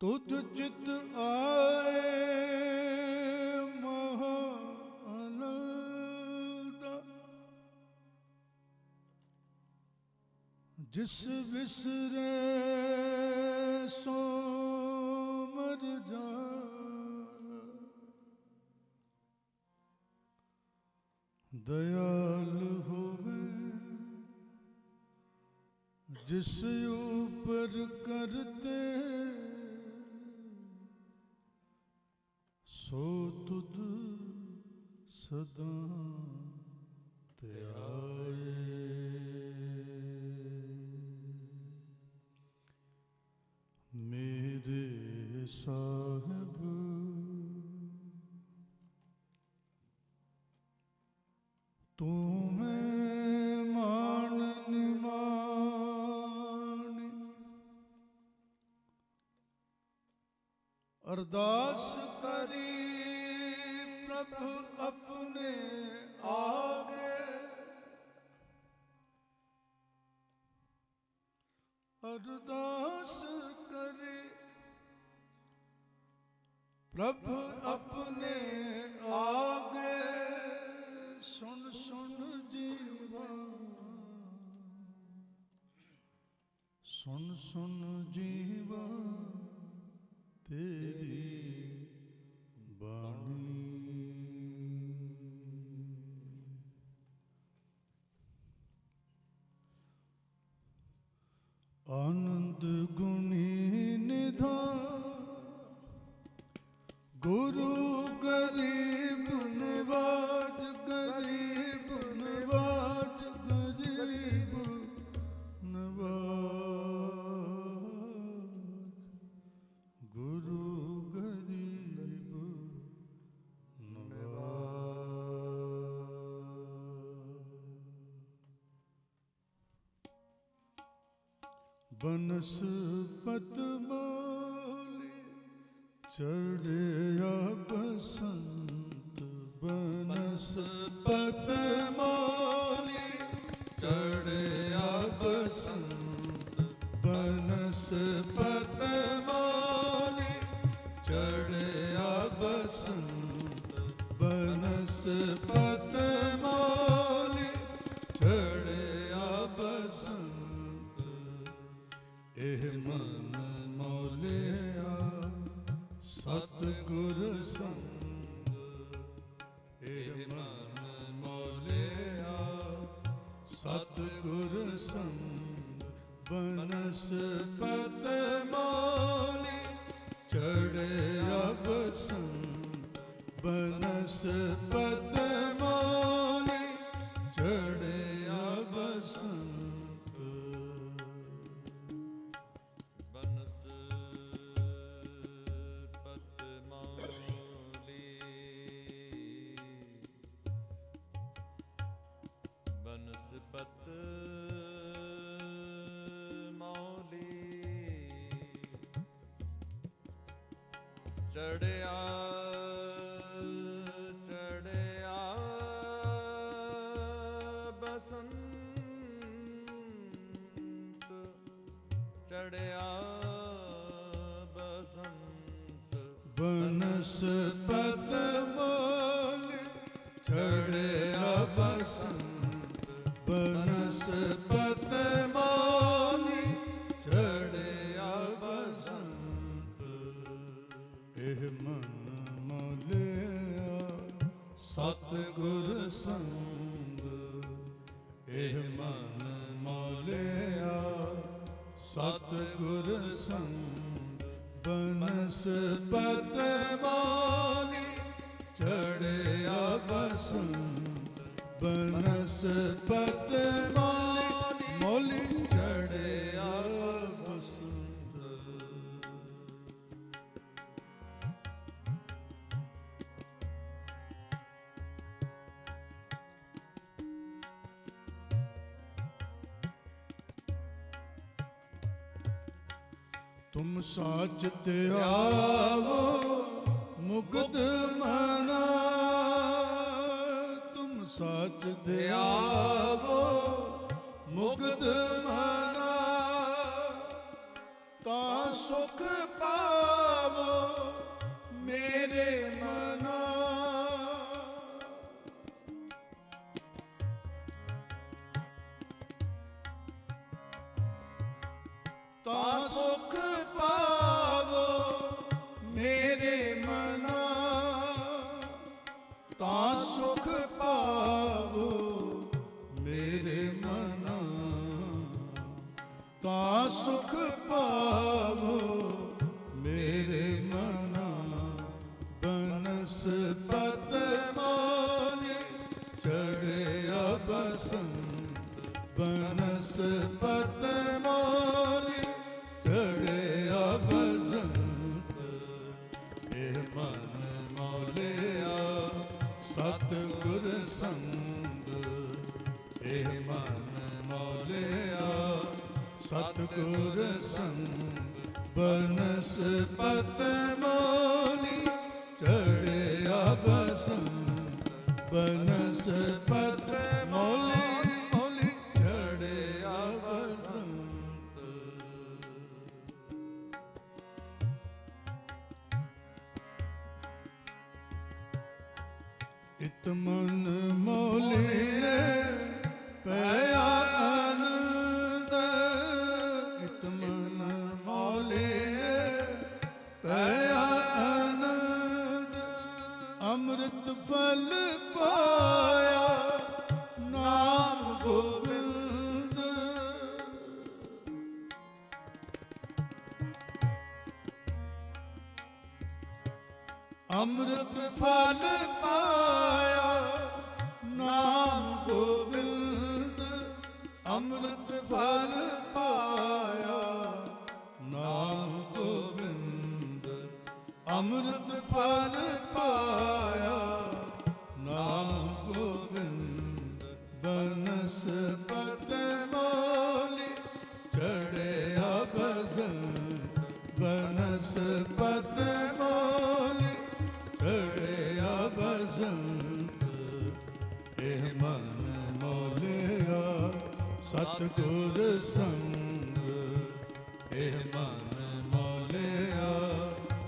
ਤੁਧ ਚਿਤ ਆਏ ਮਹਾ ਅਨੰਦ ਜਿਸ ਵਿਸਰੇ ਸੋ ਮਰ ਜਾ ਦਇਆਲ ਹੋਵੇ ਜਿਸ ਉਪਰ ਕਰਤੇ ਸੋ ਤੁਧ ਸਦਾ ਧਿਆਏ। ਮੇਰੇ ਸਾਹਿਬ ਤੂੰ ਮੈਂ ਮਾਣ ਨਿਮਾਣੀ ਅਰਦਾਸ ਕਰੀ ਪ੍ਰਭੂ ਆਪਣੇ ਆਗੇ ਅਰਦਾਸ ਕਰੇ ਪ੍ਰਭੂ ਆਪਣੇ ਆਗੇ ਸੁਣ ਸੁਣ ਜੀਵਾ ਸੁਣ ਸੁਣ ਜੀਵਾ ਤੇਰੀ ਬਾਣੀ। ਆਨੰਦ ਗੁਣੀ ਨਿਧਾਨ ਗੁਰੂ ਗਰੀਬ ਨਿਵਾਜ ਗਰੀਬ ਨਿਵਾਜ ਗਰੀਬ ਨਿਵਾਜ ਗੁਰੂ ਗਰੀਬ ਨਿਵਾਜ। ਬਨਸਪਤ ਮਾਲੀ ਚੜਿਆ ਬਸੰਤ ਬਨਸਪਤ ਮਾਲੀ ਚੜਿਆ ਬਸੰਤ ਬਨਸਪਤ ਮਾਲੀ ਚੜਿਆ ਬਸੰਤ ਬਨਸਪਤ ਮਾਲੀ ਚੜਿਆ ਬਸੰਤ ਇਹ ਮਨ ਮੌਲਿਆ ਸਤਿਗੁਰ ਸੰਗ ਇਹ ਮਨ ਮੋਲਿਆ, ਸਤਿਗੁਰ ਸੰਗ ਬਨਸਪਤ ਮੋਲੀ ਚੜਿਆ ਬਸੰਤ, ਬਨਸਪਤ ਮੋਲੀ ਚੜਿਆ ਬਸੰਤ। ਬਨਸਪਤ ਮੋਲੀ, ਬਨਸਪਤ ਚੜਿਆ, ਚੜਿਆ ਬਸੰਤ, ਚੜਿਆ ਬਸੰਤ। ਬਨਸਪਤ ਮੋਲੀ ਚੜਿਆ ਬਸੰਤ, ਬਨਸਪਤ ਮੋਲੀ ਚੜਿਆ ਬਸੰਤ। ਇਹ ਮਨ ਮੋਲਿਆ, ਸਤਿਗੁਰ ਸੰਗ ਇਹ ਮਨ ਮੋਲਿਆ, ਸਤਿਗੁਰ ਸੰਗ ਬਨਸਪਤ ਮੋਲੀ ਚੜਿਆ ਬਸੰਤ, ਬਨਸਪਤ ਮੋਲੀ ਮੋਲੀ ਚੜਿਆ ਬਸੰਤ। ਤੁਮ ਸਾਚ ਤੇ ਆਵੋ ਮੁਕਤ ਮਨਾ, ਤੁਮ ਸਾਚ ਤੇ ਆਵੋ ਮੁਕਤ ਮਨਾ, ਤਾਂ ਸੁਖ ਪਾਵੋ ਮੇਰੇ ਮਨਾ। ਤਾਂ ਸੁਖ ਪਾਵੋ ਮੇਰੇ ਮਨਾ, ਤਾਂ ਸੁਖ ਪਾਵੋ ਮੇਰੇ ਮਨਾ, ਤਾਂ ਸੁਖ ਪਾਵੋ ਮੇਰੇ ਮਨਾ। ਬਨਸਪਤ ਮੋਲੀ ਚੜਿਆ ਬਸੰਤ, ਬਨਸਪਤ ਮੋਲੀ ਚੜਿਆ ਬਸੰਤ। ਇਹ ਮਨ ਮੋਲਿਆ, ਸਤਿਗੁਰ ਸੰਗ ਇਹ ਮਨ ਮੋਲਿਆ, ਸਤਿਗੁਰ ਸੰਗ ਬਨਸਪਤ ਮੋਲੀ ਚੜਿਆ ਬਸੰਤ, ਬਨਸਪਤ ਮੋਲੀ ਮੋਲੀ ਚੜਿਆ ਬਸੰਤ। ਇਤ ਮਨ ਮੋਲੀਏ ਪਿਆ ਆਨੰਦ, ਇਤ ਮਨ ਮੋਲੀਏ ਪਿਆ ਆਨੰਦ। ਅੰਮ੍ਰਿਤ ਫਲ ਪਾਇਆ ਨਾਮ ਗੋਬਿੰਦ, ਅੰਮ੍ਰਿਤ ਫਲ ਪਾਇਆ ਨਾਮ ਗੋਬਿੰਦ, ਅੰਮ੍ਰਿਤ ਫਲ ਪਾਇਆ ਨਾਮ ਗੋਬਿੰਦ, ਅੰਮ੍ਰਿਤ ਫਲ ਪਾਇਆ ਨਾਮ ਗੋਬਿੰਦ। ਬਨਸਪਤ ਮੋਲੀ ਚੜਿਆ ਬਸੰਤ, ਬਨਸਪਤ ਮੋਲੀ ਚੜਿਆ ਬਸੰਤ। ਇਹ ਮਨ ਮੋਲਿਆ, ਸਤਿਗੁਰ ਸੰਗ ਇਹ ਮਨ ਮੋਲਿਆ,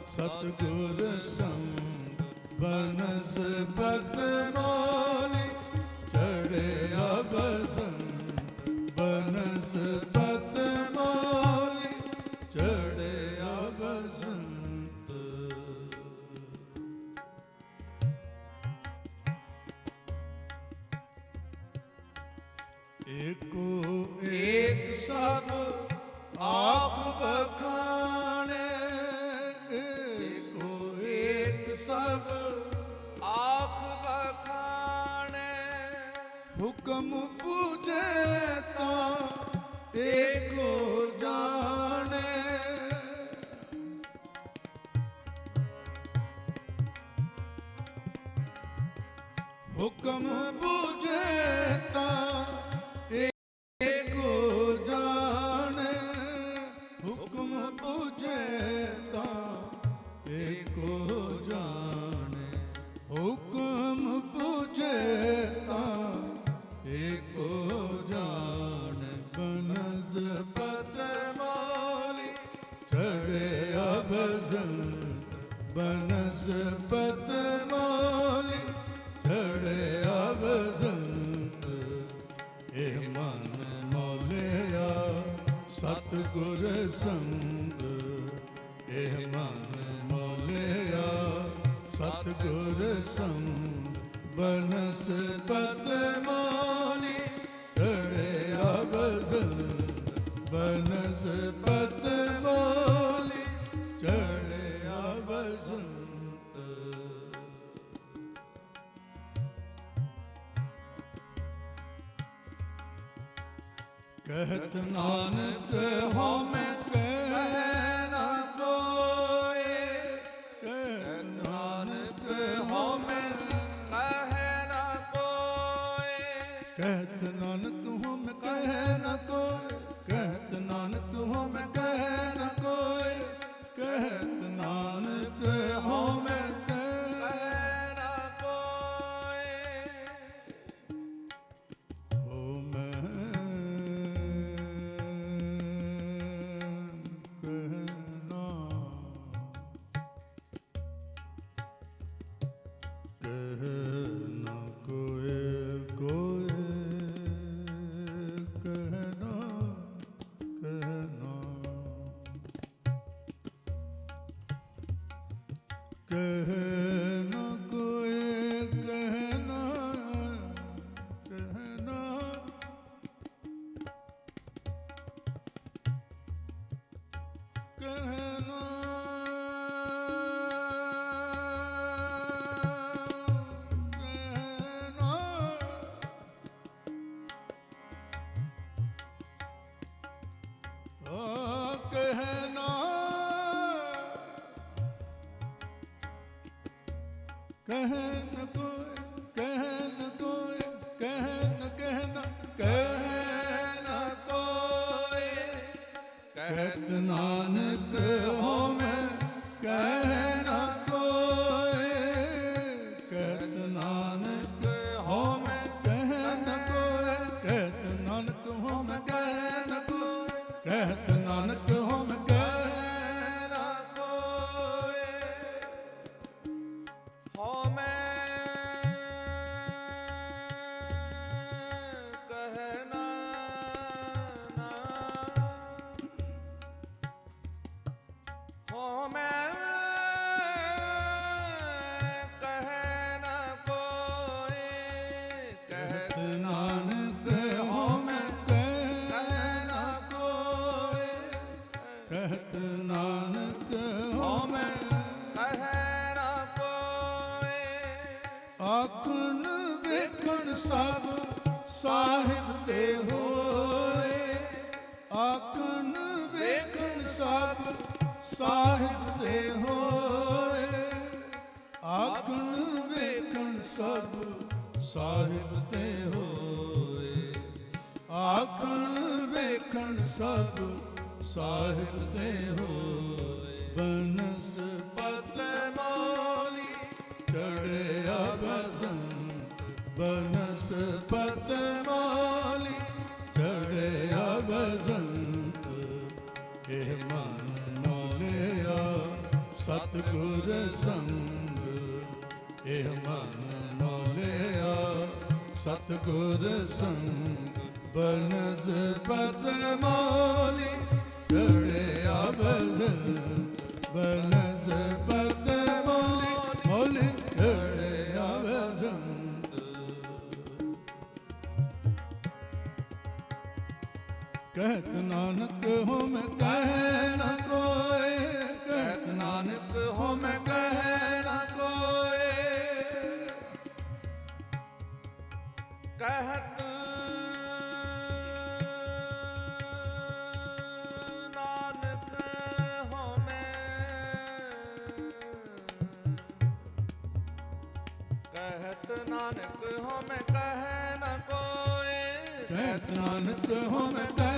ਸਤਿਗੁਰ ਸੰਗ ਬਨਸਪਤ ਮੋਲੀ ਚੜਿਆ ਬਸੰਤ, ਬਨਸਪਤ ਮੋਲੀ ਚੜਿਆ ਬਸੰਤ। एको एक सब आख बखाने, एको एक सब आख बखाने, हुक्म पूजे ता एको जाने। हुक्म पूजे ता एको जाने, हुक्म पूजे ता एको जाने, हुक्म पूजे ता एको जाने। बनस्पत माली चढ़े बसंत, बनस्पत माली चढ़े बसंत। ए मन मौलिया सतगुर संग, ए मन मौलिया सतगुर संग। बनस्पत माली चढ़े बसंत, बनस्पत माली चढ़े बसंत। कहत नानक हो मैं कह न कोई, कहत नानक हो मैं, कह न कोई, कहत नानक हो मैं कह न कोई, कहत नानक हो मैं कह न कोई, कहत नानक हो मैं कह न कोई, हो मैं कहना, कहना कोई कोई, कहना कहना, कहना कोई कहना, कहना कहना, कहना, कहन कोई, कहन कोई, कहन कहना, कहन कोई, कहत नानक हो मैं कह न कोई, कहत नानक हो मैं कह न कोई, कहत नानक हो मैं कह न कोई, कहत नानक हो मैं कह न कोई। हो मैं कहना ना, हो मैं कहना कोई, कहत नानक हो मैं कह न कोई, कहत नानक हो मैं कहना कोई, आखन ਵੇਖਣ ਸਭ ਸਾਹਿਬ ਤੇ ਹੋਏ, ਆਖਨ ਵੇਖਣ ਸਭ ਸਾਹਿਬ ਤੇ ਹੋਏ, ਆਖਨ ਵੇਖਣ ਸਭ ਸਾਹਿਬ ਤੇ ਹੋਏ, ਆਖਨ ਵੇਖਣ ਸਭ ਸਾਹਿਬ ਤੇ ਹੋਏ। ਬਨਸਪਤ ਮਾਲੀ ਚੜਿਆ ਬਸੰਤ, ਬਨਸਪਤ ਮਾਲੀ ਚੜਿਆ ਬਸੰਤ। ਇਹ ਮਨ ਮੋਲਿਆ ਸਤਿਗੁਰ ਸੰਗ, ਇਹ ਮਨ ਮੋਲਿਆ ਸਤਿਗੁਰ ਸੰਗ। ਬਨਸਪਤ ਮਾਲੀ ਚੜਿਆ ਬਸੰਤ, ਬਨਸਪਤ ਮਾਲੀ ਮੋਲੀ ਚੜਿਆ ਬਸੰਤ। ਕਹਿਤ ਨਾਨਕ ਹੋ ਮੈਂ ਕਹਿ ਨ ਕੋਇ, ਕਹਿਤ ਨਾਨਕ ਹੋ ਮੈਂ ਕਹਿ ਨ ਕੋਇ। ਕਹਿਤ ਨਾਨਕ ਹੋਮੈ, ਕਹਿਤ ਨਾਨਕ ਹੋਮੈ ਕਹਿ ਨ ਕੋਇ, ਕਹਿਤ ਨਾਨਕ ਹੋ ਮੈਂ ਕਹਿ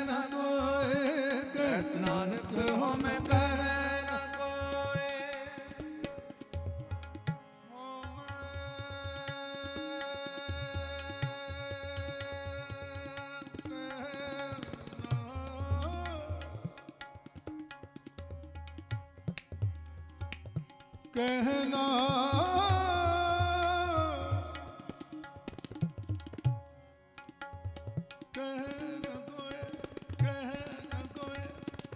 ਨ ਕੋਇ, ਕਹਿਤ ਨਾਨਕ ਹੋ ਮੈਂ ਕਹਿ ਨ ਕੋਇ। ਕਹਿਣਾ ਕਹਿ ਨ ਕੋਇ, ਕਹਿ ਨ ਕੋਇ,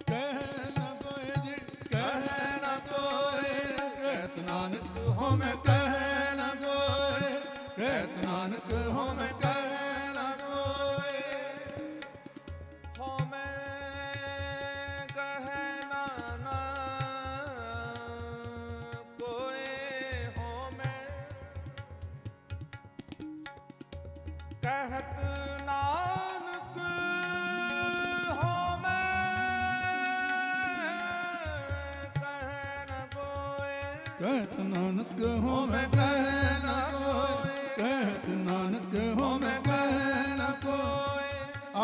ਕਹਿ ਨ ਕੋਇ ਜੀ, ਕਹਿ ਨ ਕੋਇ। ਕਹਿਤ ਨਾਨਕ ਹੋ ਮੈਂ ਕਹਿ ਨ ਕੋਇ, ਕਹਿਤ ਨਾਨਕ ਹੋ ਮੈਂ ਕਹਿ ਨ ਕੋਇ। ਹੋਮੈ ਕਹਿ ਨਾ ਕੋਇ, ਹੋਮੈ ਕਹਿਤ ਨਾਨਕ ਹੋਮੈ ਕਹਿ ਨ ਕੋਇ, ਕਹਿਤ ਨਾਨਕ ਹੋ ਮੈਂ ਕਹਿ ਨ ਕੋਇ, ਕਹਿਤ ਨਾਨਕ ਹੋ ਮੈਂ ਕਹਿ ਨ ਕੋਇ।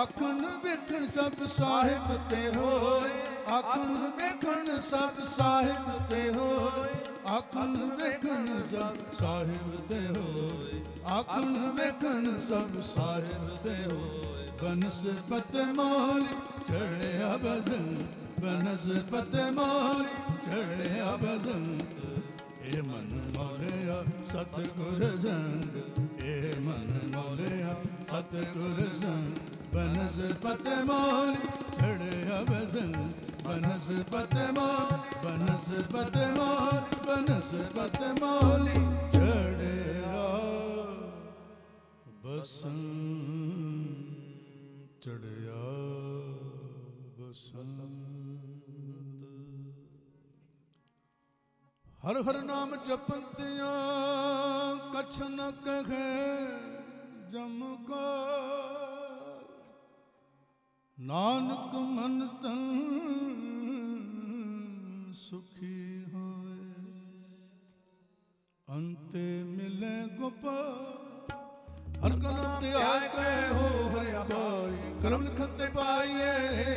ਆਖਣ ਵੇਖਣ ਸਭ ਸਾਹਿਬ ਤੇ ਹੋਏ, ਆਖਣ ਵੇਖਣ ਸਭ ਸਾਹਿਬ ਤੇ ਹੋਏ, ਆਖਣ ਵੇਖਣ ਸਭ ਸਾਹਿਬ ਤੇ ਹੋਏ, ਆਖਣ ਵੇਖਣ ਸਭ ਸਾਹਿਬ ਤੇ ਹੋਏ। ਬਨਸਪਤ ਮੋਲੀ ਚੜਿਆ ਬਸੰਤ, ਬਨਸਪਤ ਮੋਲੀ ਚੜਿਆ ਬਸੰਤ। ਇਹ ਮਨ ਮੋਲਿਆ ਸਤਿਗੁਰ ਸੰਗ, ਇਹ ਮਨ ਮੋਲਿਆ ਸਤਿਗੁਰ ਸੰਗ। ਬਨਸਪਤ ਮੋਲੀ ਚੜਿਆ ਬਸੰਤ, ਬਨਸਪਤ ਮੋਲੀ, ਬਨਸਪਤ ਮੋਲੀ, ਬਨਸਪਤ ਮੋਲੀ ਚੜਿਆ ਬਸੰਤ, ਚੜਿਆ ਬਸੰਤ। ਹਰ ਹਰ ਨਾਮ ਜਪੰਤਿਆਂ ਕਛ ਨ ਕਹੈ ਜਮ ਕੋ। ਨਾਨਕ ਮਨ ਤਨ ਸੁਖੀ ਹੋਏ, ਅੰਤੇ ਮਿਲੇ ਗੋਪਾਲ। ਹਰ ਕਲਮ ਤੇ ਆਇ ਕੈ ਹੋ ਹਰਿ ਪਾਈ, ਕਰਮ ਲਿਖਤ ਤੇ ਪਾਈਏ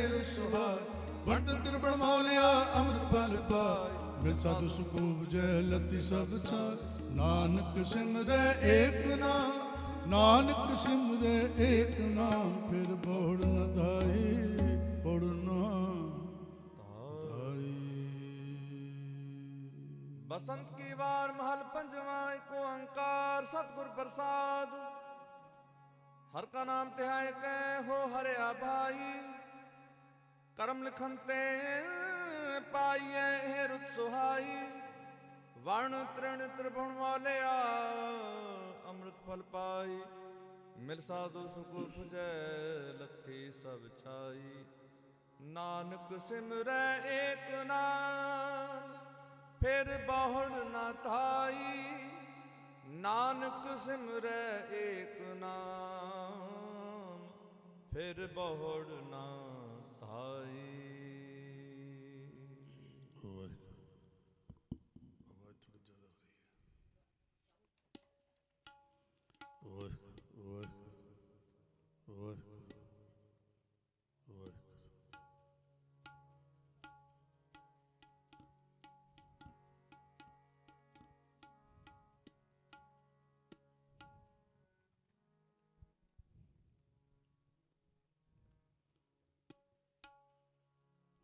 ਰਸਵਾਈ। ਵਰਤ ਤਿਰਬੜ ਮੌਲਿਆ ਅੰਮ੍ਰਿਤ ਫਲ ਪਾਈ, ਮਿਲ ਸਾਧੂ ਸੁਖ ਉਪਜੈ ਲਤੀ ਸਭ ਛਾਈ। ਨਾਨਕ ਸਿਮਰੈ ਏਕ ਨਾਮ, ਨਾਨਕ ਸਿਮਰੈ ਏਕ ਨਾਮ। ਫਿਰ ਬੋੜ ਨ ਧਾਈ, ਬੋੜ ਨ ਧਾਈ। ਬਸੰਤ ਕੀ ਵਾਰ ਮਹਲ ਪੰਜਵਾਂ, ਏਕ ਓੰਕਾਰ ਸਤਿਗੁਰ ਪ੍ਰਸਾਦ। ਹਰ ਕਾ ਨਾਮ ਧਿਆਇ ਕੈ ਹੋ ਹਰਿਆ ਭਾਈ, ਕਰਮ ਲਿਖਨ ਤੇ ਪਾਈਐ ਇਹ ਰੁਤ ਸੁਹਾਈ। ਵਣ ਤ੍ਰਿਣ ਤ੍ਰਿਭੁਵਨ ਵਾਲਿਆ ਅੰਮ੍ਰਿਤ ਫਲ ਪਾਈ, ਮਿਲ ਸਾਧੂ ਸੁਖ ਉਪਜੈ ਲੱਥੀ ਸਭ ਛਾਈ। ਨਾਨਕ ਸਿਮਰੈ ਏਕ ਨਾਮ, ਫਿਰ ਬਹੁੜ ਨਾ ਧਾਈ। ਨਾਨਕ ਸਿਮਰੈ ਏਕ ਨਾਮ, ਫਿਰ ਬਹੁੜ ਨਾ ਧਾਈ।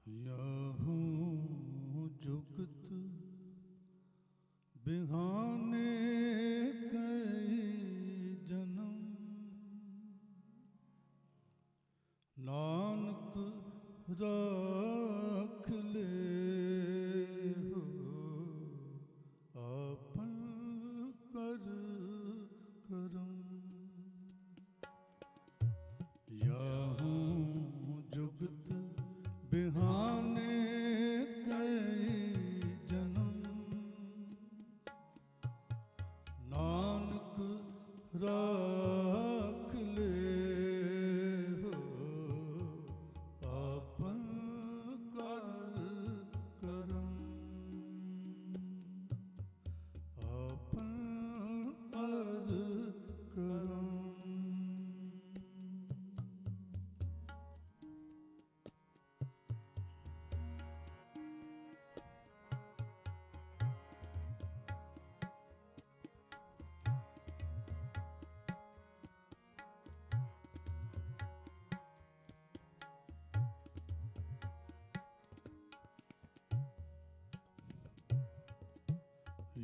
ਯਹੂ ਜੁਗਤ ਬਿਹਾਨੇ ਕਈ ਜਨਮ। ਨਾਨਕ ਰਾਖ ਲੈ ਹੋ ਆਪਨ ਕਰ ਕਰਮ। ਯਹੂ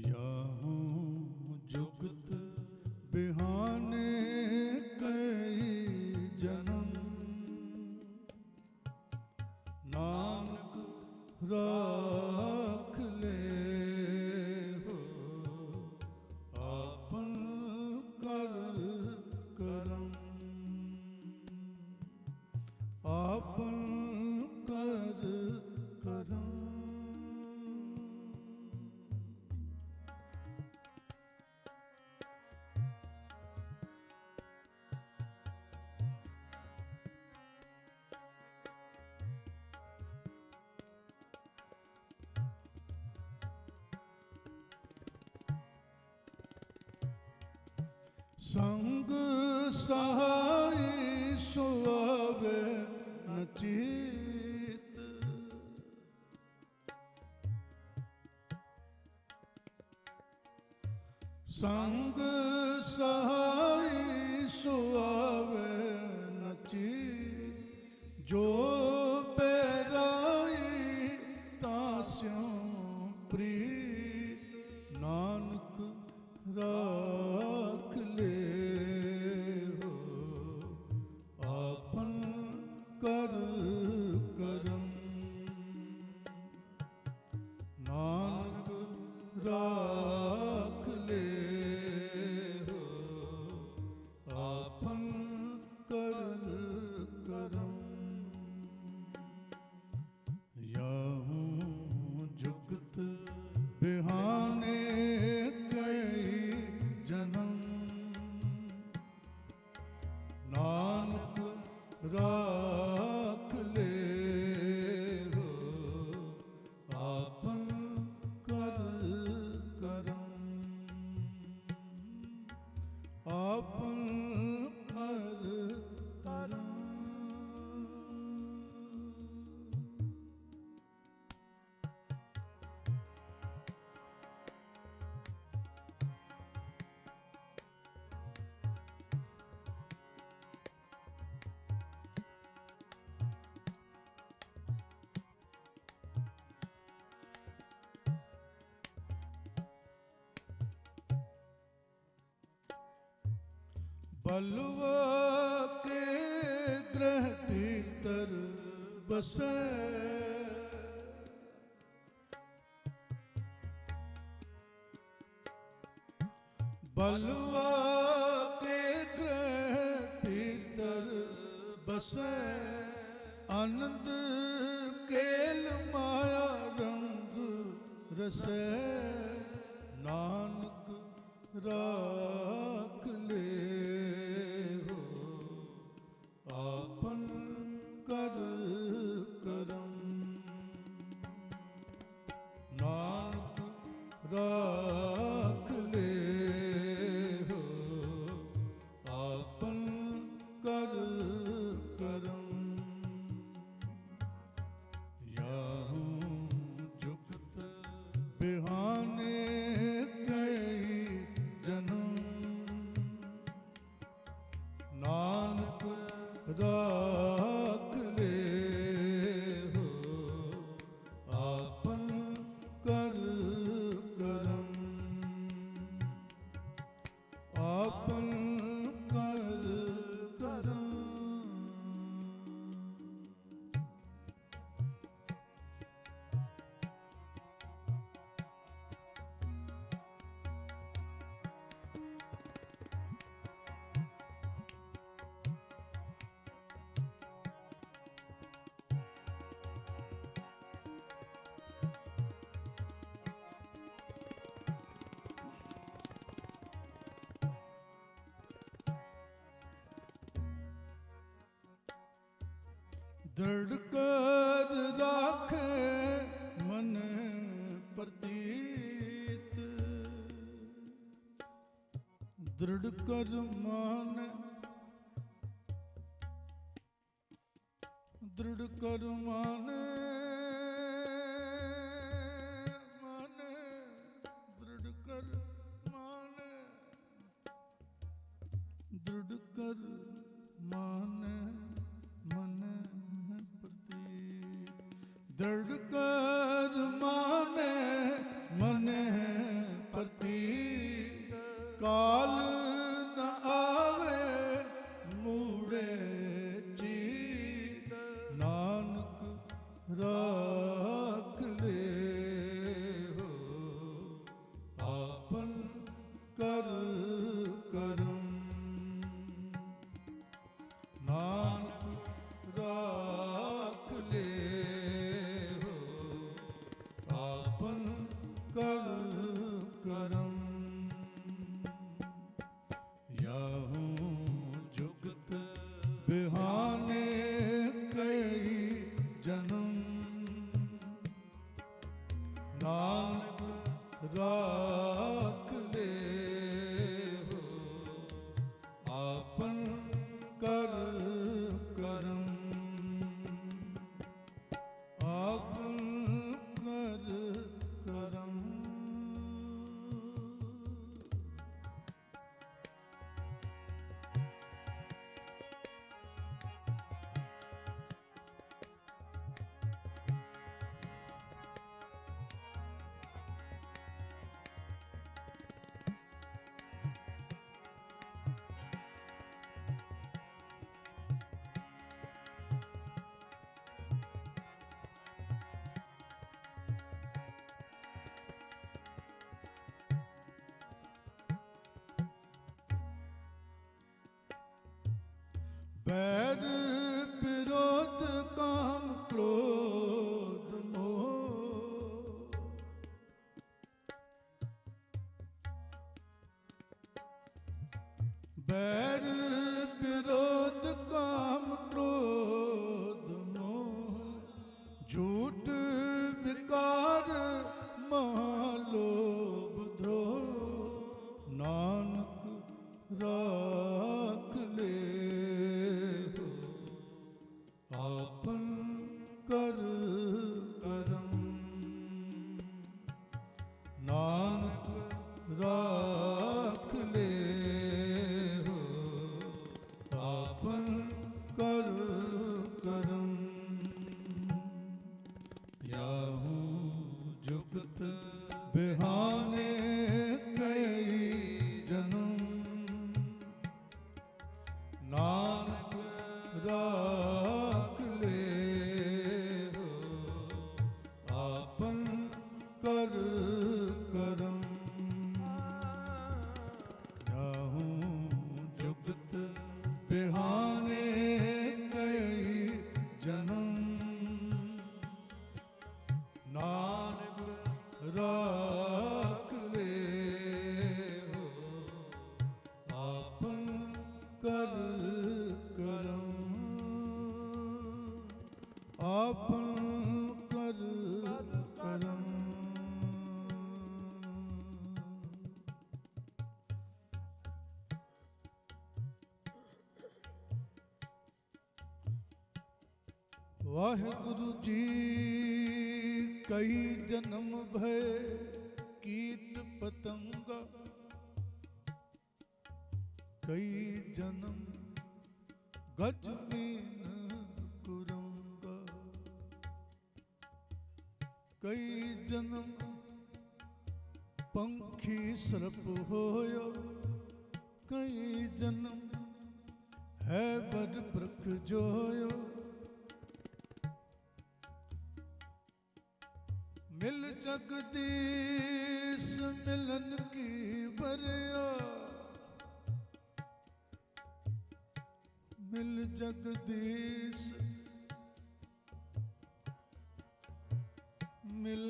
याहू जुगत बिहाने कई जन्म, नानक राख ले हो आपन कर करम, आपन कर करम। संग सहाय सुआवे न चीत, संग सहाय सुआवे न चीत, जो बैराई तास्यों प्रीत, नानक राख ले हो आपन कर करम, नानक राख ले हो आपन कर करम। याहू जुगत बिहाने कई जन्म, नानक राख ले हो आपन कर करम, आपन कर करम। बलवा के ग्रह भीतर बसे, बलवा के ग्रह भीतर बसे, आनंद केल माया रंग रसे, नानक राख ले हो आपन कर करम, नानक राख ले हो आपन कर करम। याहू जुगत बिहाने कई जन्म, नानक राख ले हो आपन कर करम, आपन कर करम। दृढ़ कर राखे मन प्रतीत, दृढ़ कर मान, दृढ़ कर माने, माने दृढ़ कर माने, दृढ़ कर माने मन प्रतीत, दृढ़ कर माने मन आपन कर करम याहूं जुगत बिहाने कई जन्म नानक राख ले हो आपन कर करम आपन कर करम बैर विरोध काम क्रोध मोह बैर विरोध काम क्रोध मोह झूठ विकार महालोभ द्रोह नानक राख ले आपन कर करम नानक राख ले हो आपन कर करम याहूं जुगत बिहाने कई जन्म नानक राख ले हो आपन कर करम याहूं जुगत बिहाने कई जन्म नानक राख ले हो आपन कर करम आपन कर करम वाहिगुरु जी कई जन्म भय कीट पतंगा कई जन्म गजमीन कुरंगा कई जन्म पंखी सरप होयो कई जन्म है बर प्रख जोयो मिल जगदीश मिलन की बरिया मिल जगदीश मिल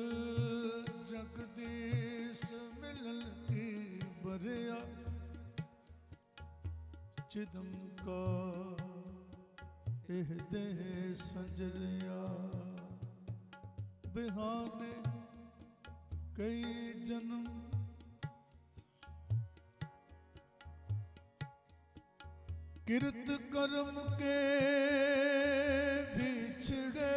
जगदीश मिलन की बरिया चिदम का एह देह संजरिया बिहाने कई जन्म किरत कर्म के बिछड़े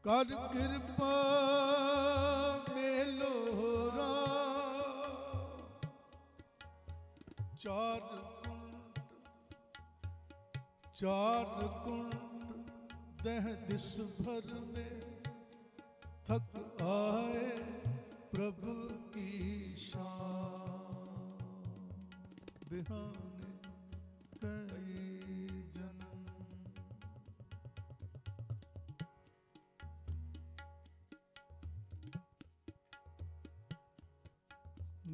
कर कृपा मेलोरा चार कुंट दह दिस भर में थक आए प्रभु की शान बिहाने कई जन्म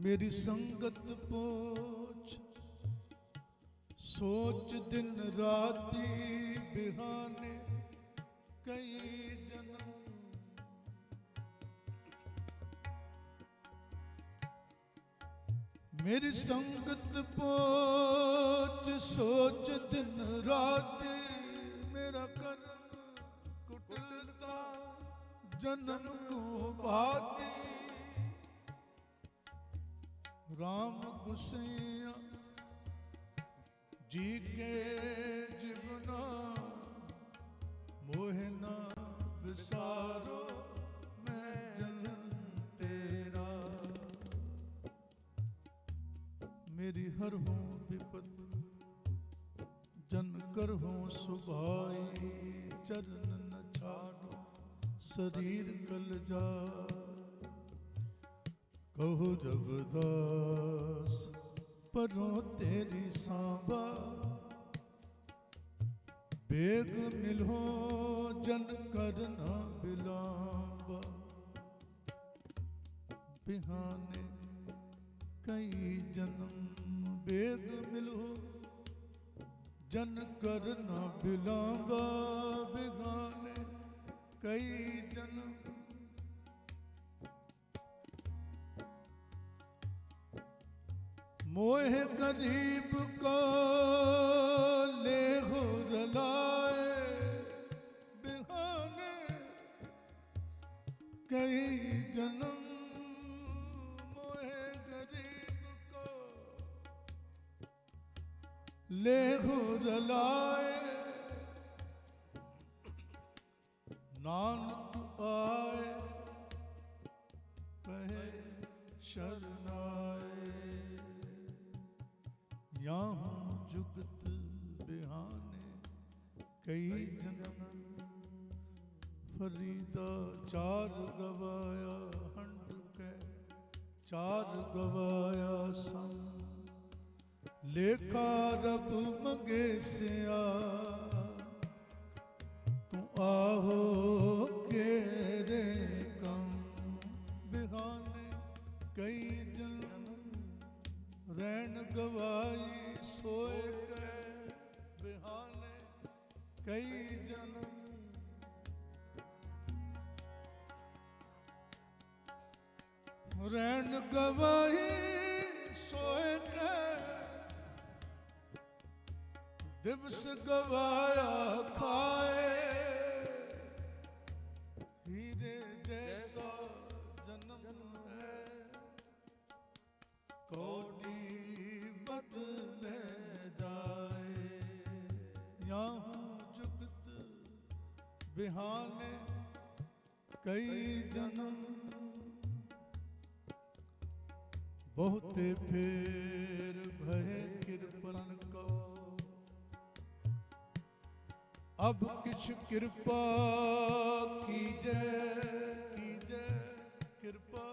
मेरी संगत पोछ सोच दिन राती बिहाने ਕਈ ਜਨਮ ਮੇਰੀ ਸੰਗਤ ਪੋਚ ਸੋਚ ਦਿਨ ਰਾਤ ਮੇਰਾ ਕਰਮ ਕੁਟਲਤਾ ਜਨਮ ਕੋ ਬਾਤੀ ਰਾਮ ਗੁਸਈਆ ਜੀ ਕੇ ਜਿਵਨਾ ਮੋਹ ਨਾ ਵਿਸਾਰੋ ਮੈਂ ਜਨਮ ਤੇਰਾ मेरी हर हो विपत जन कर हो सुभाई चरण न छाड़ो शरीर कल जा कहो जब दास परो तेरी सांबा बेग मिलो जन कर न बिलावा बिहाने कई जन्म बेग मिलो जन कर न बिलावा बिगाने कई जन्म मोह गरीब को ले हो जलाए बिगाने कई जन्म ले हो जलाए नानक आए कहे शरणाए यहाँ जुगत बिहाने कई जन्म फरीदा चार गवाया हंड के चार गवाया सम लेखा रब मंगे सिया तू आहो केरे कम बिहाने कई जन्म रैन गवाई सोए के बिहाने कई जन्म रैन गवाई सोए के दिवस गवाया खाए हीरे जैसा जन्म है कोटि बदले जाए यहाँ जुगत बिहाने कई जन्म बहुते फेर भय कृपन को अब किछ कृपा कीजे कीजे कृपा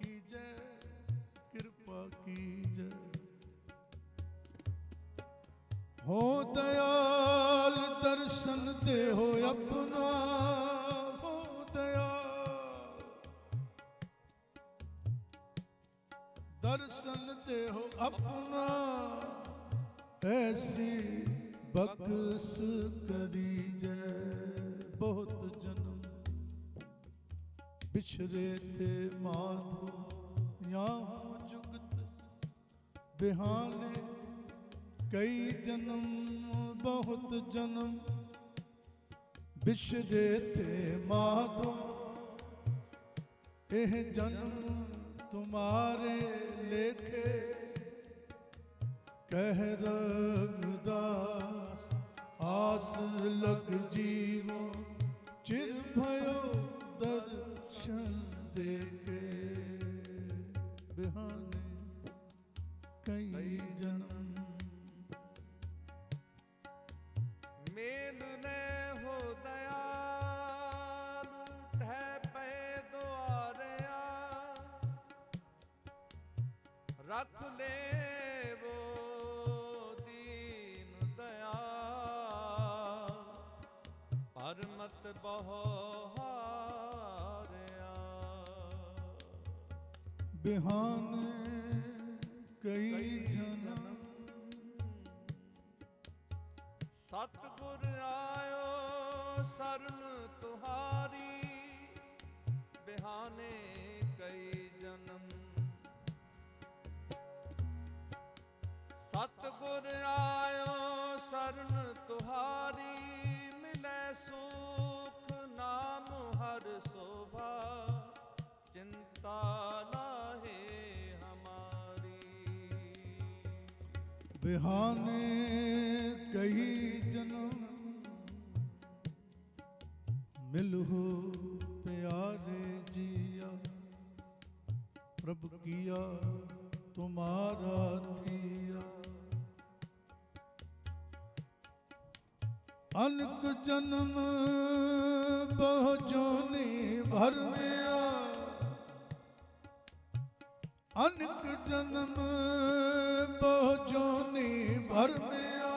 कीजे कृपा कीजे हो दयाल दर्शन दे हो अपना हो दयाल दर्शन दे हो अपना ऐसी बख्श करी जय बहुत जन्म बिछरे थे माधो यहाँ जुगत बिहाने कई जन्म बहुत जन्म बिछरे थे माधो एह जन्म तुम्हारे लेखे कह रविदास आस लग जीवो चिर भयो दर्शन देखे बिहाने कई जन्म मेल ने हो दयाल उठे पे द्वारया रख ले परमत बहारया बिहाने कई जन्म सतगुर आयो शरण तुहारी बिहाने कई जन्म सतगुर आयो शरण तुहारी मिले सुख नाम हर शोभा चिंता नाहे हमारी बिहाने कई जन्म मिलहो प्यारे जिया प्रभु किया तुम्हारा थिया अनक जन्म बहु जोनी भर गया अनक जन्म बहु जोनी भर गया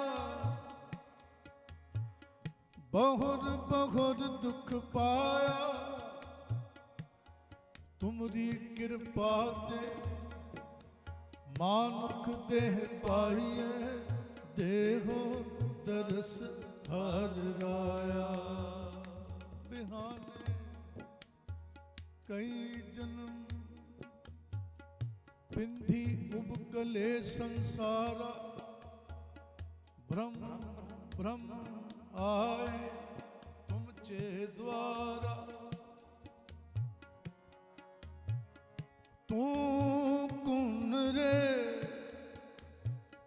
बहुर बहुर दुख पाया तुमरी कृपा ते मानुख देह पाइए देहो दरस हर राया बिहाने कई जन्म बिंधी उबकले संसारा ब्रह्म ब्रह्म आए तुमचे द्वारा तू कुन रे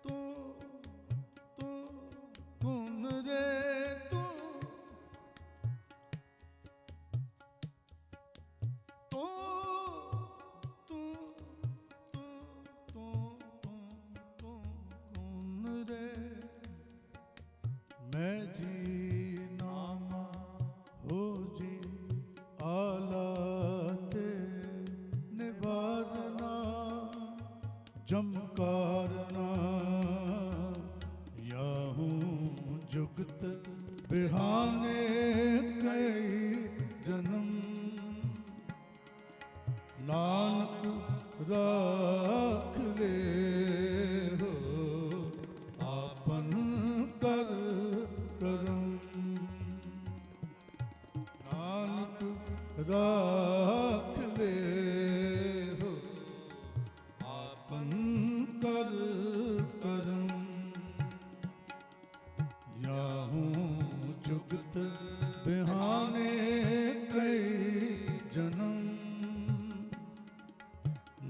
तू कुन रे तू तू तू तू कुन रे मैं जी नामा हो जी आलाते निवारना जमकारना याहूं जुगत बिहाने कई जन्म नानक राख ले हो आपन कर करम नानक राख ले हो आपन कर करम याहूं जुगत बिहाने कई जन्म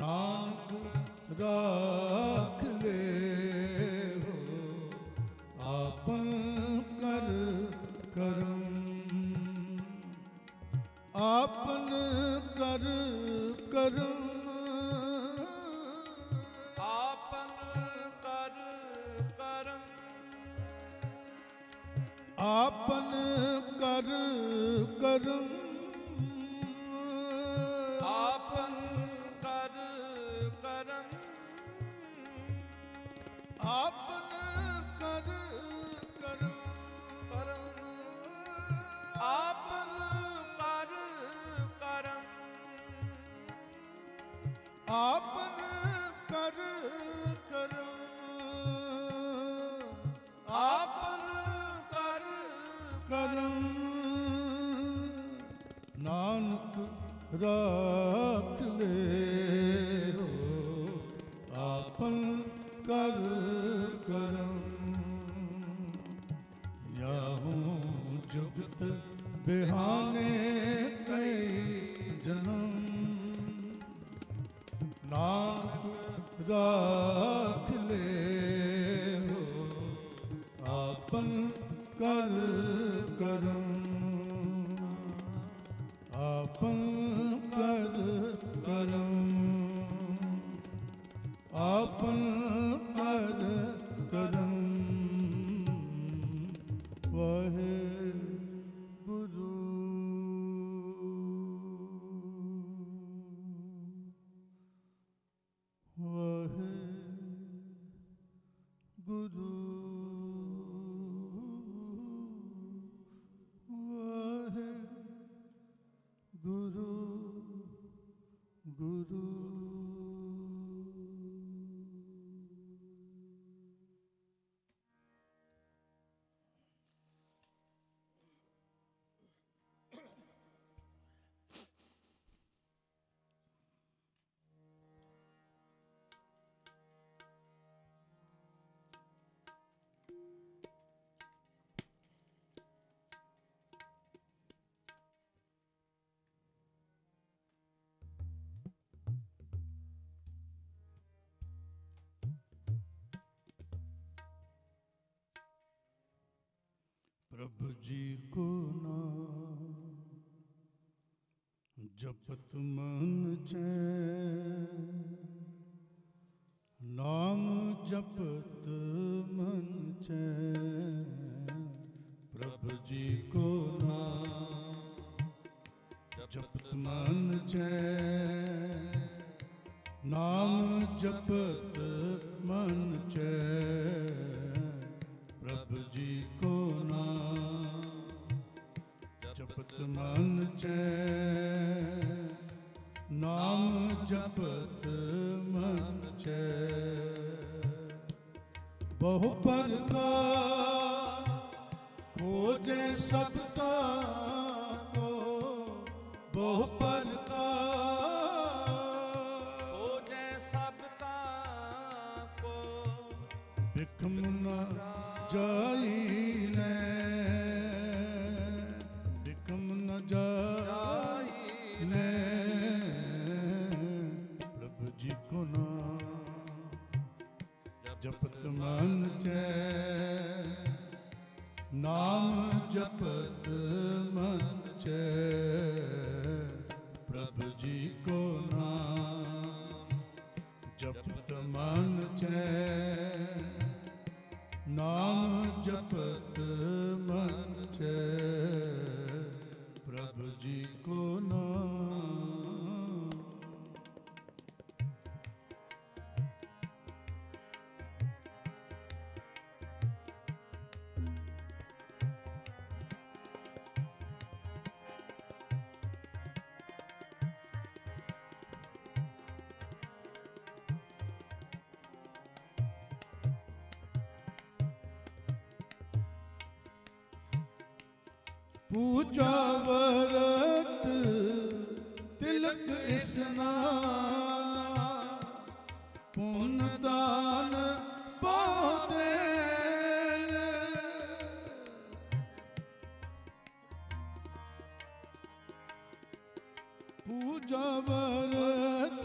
नानक राख ले हो आपन कर करम आपन कर करम आपन कर करम आपन कर करम आपन कर करम आपन कर करम आपन कर करम आपन कर करम आपन कर करम नानक राख ले हो आपन कर करम याहूं जुगत बिहाने कई जन्म नानक राख ले हो आपन कर करम आपन कर करम आपन कर करम वाहे गुरु वाहे गुरु वाहे गुरु गुरु प्रभु जी को नाम जपत मन चैन, नाम जपत मन चैन। प्रभु जी को नाम जपत मन चैन, नाम जपत मन चैन। प्रभु जी को नाम जपत मन चैन, नाम जपत मन चैन। बहु प्रकार खोजे सबका को, बहु प्रकार खोजे सबका को, बिखम न जाई ले, बिखम न जाई ले। प्रभु जी को नाम जपत मन चैन, नाम जपत मन चैन। प्रभु जी को नाम जपत मन चैन, नाम जपत मन चैन। प्रभु जी को नाम। पूजा व्रत तिलक स्नाना, पुण्य दान बहुदेन। पूजा व्रत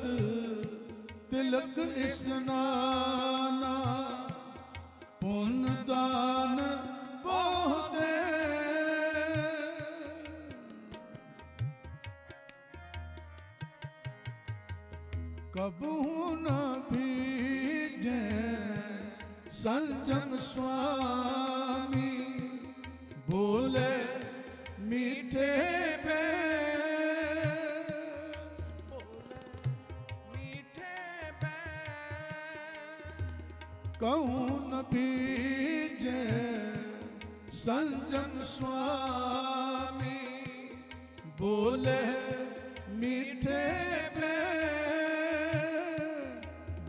तिलक स्नाना, पुण्य दान बहुदेन। कबहू न भीजे संजम स्वामी, बोले मीठे बैन। बोले मीठे बैन। कहूँ न भीजे संजम स्वामी, बोले मीठे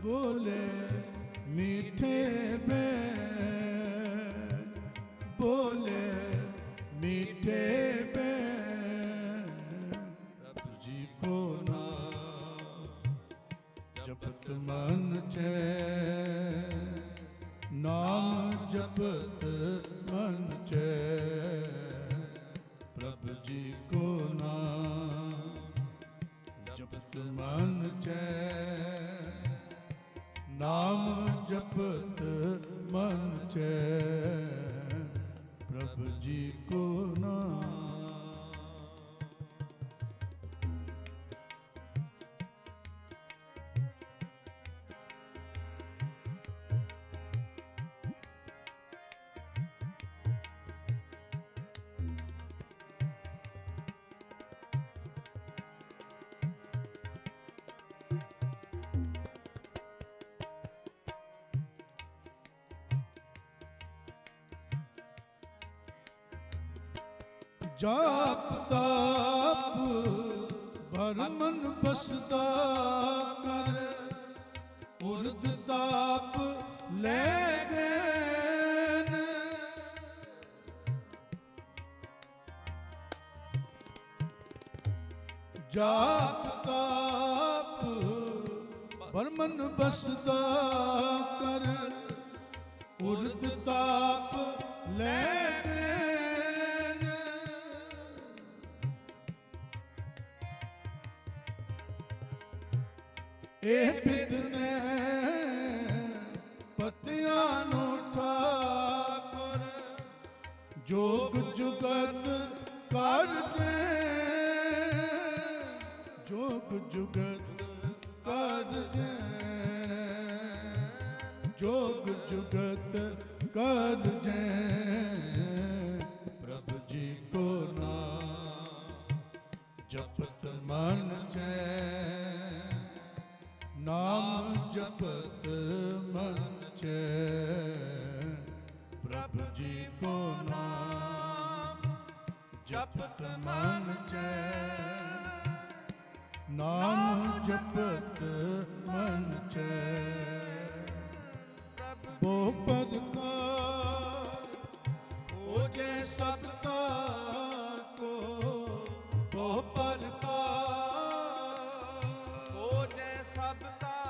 बोले मीठे बैन, बोले मीठे बैन। प्रभु जी को नाम जपत मन चैन, नाम जपत मन चैन। प्रभु जी को नाम जपत मन चैन, नाम जपत मन चैन। प्रभु जी को नाम। जाप ताप भर मन बसदा कर, उर्द ताप ले गैन। जाप ताप भर मन बसदा कर, उर्द ताप ले ਇਹ ਬਿਦਨੇ ਪਤਿਆਂ ਨੂੰ ਠਾਕੁਰ ਜੋਗ जुगत कारजे, जोग जुगत कारजे, जोग जुगत कारजे। प्रभु जी को नाम जपत मन चैन, नाम जपत मन चैन। प्रभु जी को नाम जपत मन चैन, नाम जपत मन चैन। वो परकार खोजे सबका को, वो परकार खोजे सबका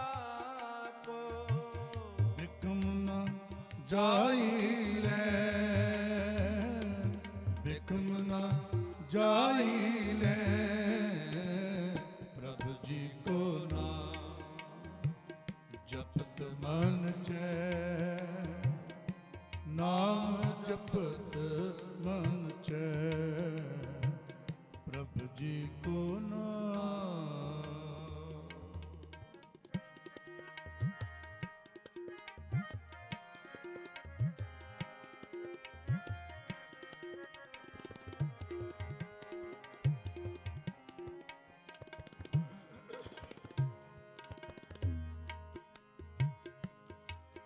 को, बिकम न जाइले, बिकम न जाइले। प्रभु जी को नाम जपत मन चैन, नाम जपत मन चैन। प्रभु जी को नाम।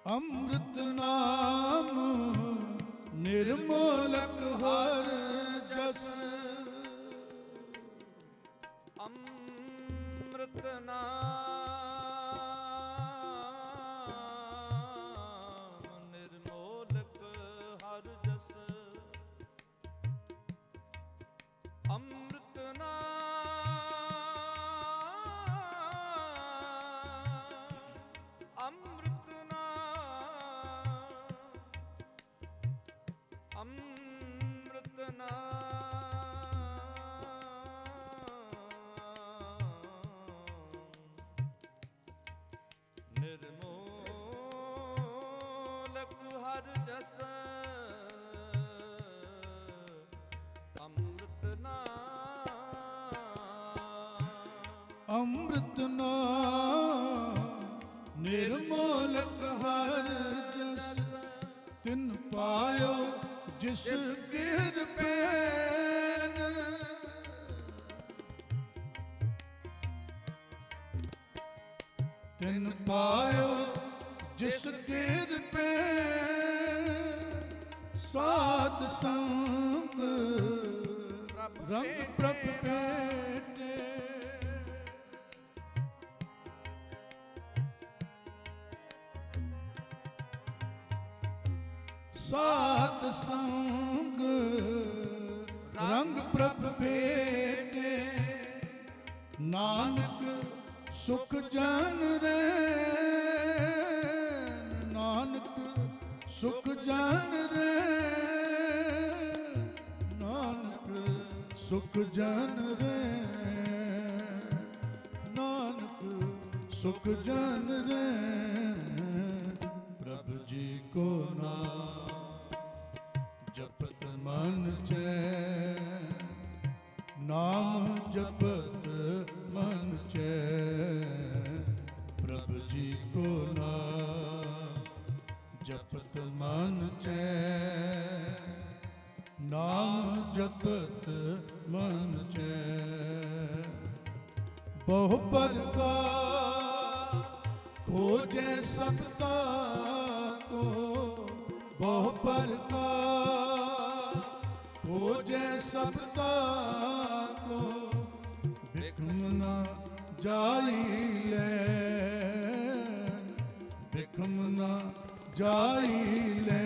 अमृत नाम निर्मोलक हर जस, अमृत नाम निर्मोलक हर जस। अमृत नाम, अमृत नाम, अमृत नाम निर्मोलक हर जस। अमृत नाम, अमृत नाम निर्मोलक हर जस। तिन पायो जिस गिर पैन, तिन पायो जिस गिर पैन। साध संग रंग प्रभ भेटे, साध संग रंग प्रभ भेटे। नानक सुख जन रे, नानक सुख जन रे, नानक सुख जन रे, नानक सुख जन रे। प्रभु जी को नाम जपत मन चैन, नाम जपत मन चैन। प्रभु जी को नाम जपत मन चैन, नाम जपत मन चैन। बहु प्रकार खोजे सबका को, बहु प्रकार खोजे सबका को। बिखम न जाइले, बिखम न जाइले।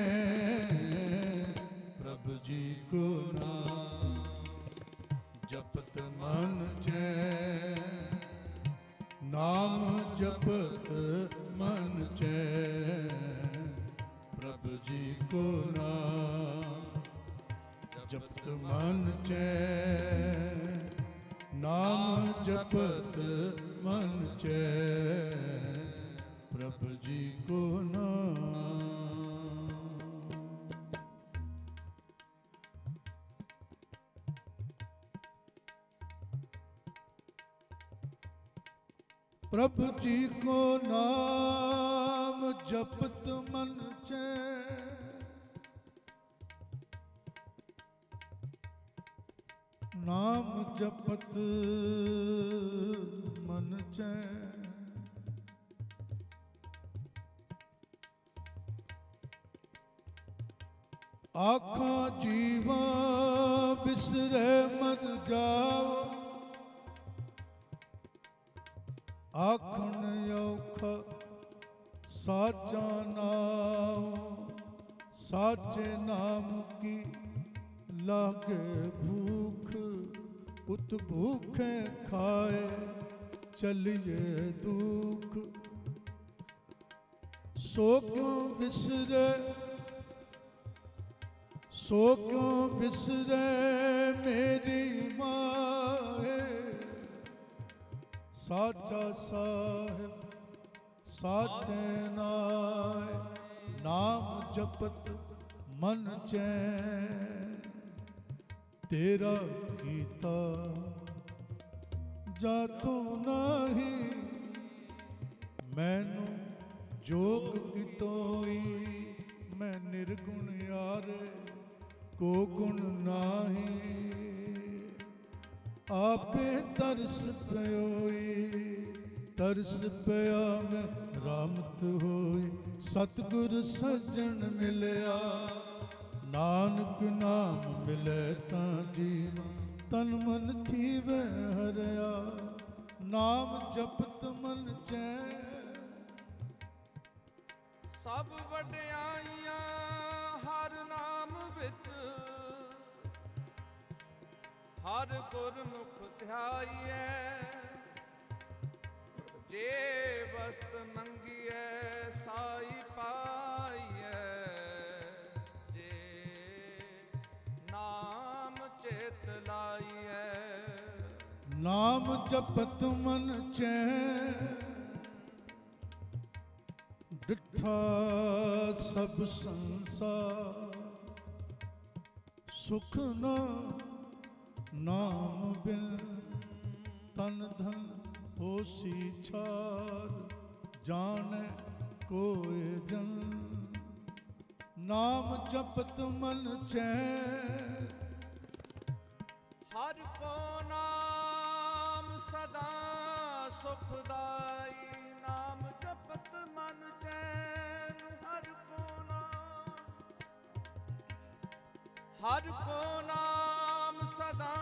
प्रभु जी को नाम जपत मन चैन, नाम जपत मन चैन। प्रभु जी को नाम जपत मन चैन, नाम जपत मन चैन। प्रभु जी को नाम। प्रभु जी को नाम जपत मन चैन, नाम जपत मन चैन। आखा जीवा बिसरे मर जाओ, आखन औखा साचा नाम, साचे नाम की लागे भूख, उत भूखे खाए चलिए दुख। सो क्यों बिसरे, सो क्यों बिसरे मेरी माए, साचा साहिब साचे नाय, नाम जपत मन चैन। तेरा कीता जातो नाही, मैनू जोग कितोई। मैं निर्गुण यारे को गुण नाही, आपे तरस पयोई। तरस पया मैं रामत होई, सतगुर सज्जन मिलया। नानक नाम मिले तां जीव, तन मन थीवे हरया। नाम जपत मन चैन, ਸਭ ਵਡਿਆਈਆਂ ਹਰ ਨਾਮ ਵਿੱਚ, ਹਰ ਗੁਰਮੁਖ ਧਿਆਈਐ। ਜੇ ਵਸਤ ਮੰਗੀਐ ਸਾਈ ਪਾਈਐ, ਜੇ ਨਾਮ ਚਿਤ ਲਾਈਐ। नाम जपत मन चैन, डिठा सब संसार। सुख न नाम बिन, तन धन होसी छार। जाने कोय जन, नाम जपत मन चैन। ਹਰ ਕੋ ਨਾਮ ਸਦਾ ਸੁਖਦਾਈ, ਨਾਮ ਜਪਤ ਮਨ ਚੈਨ। ਹਰ ਕੋ ਨਾਮ, ਹਰ ਕੋ ਨਾਮ ਸਦਾ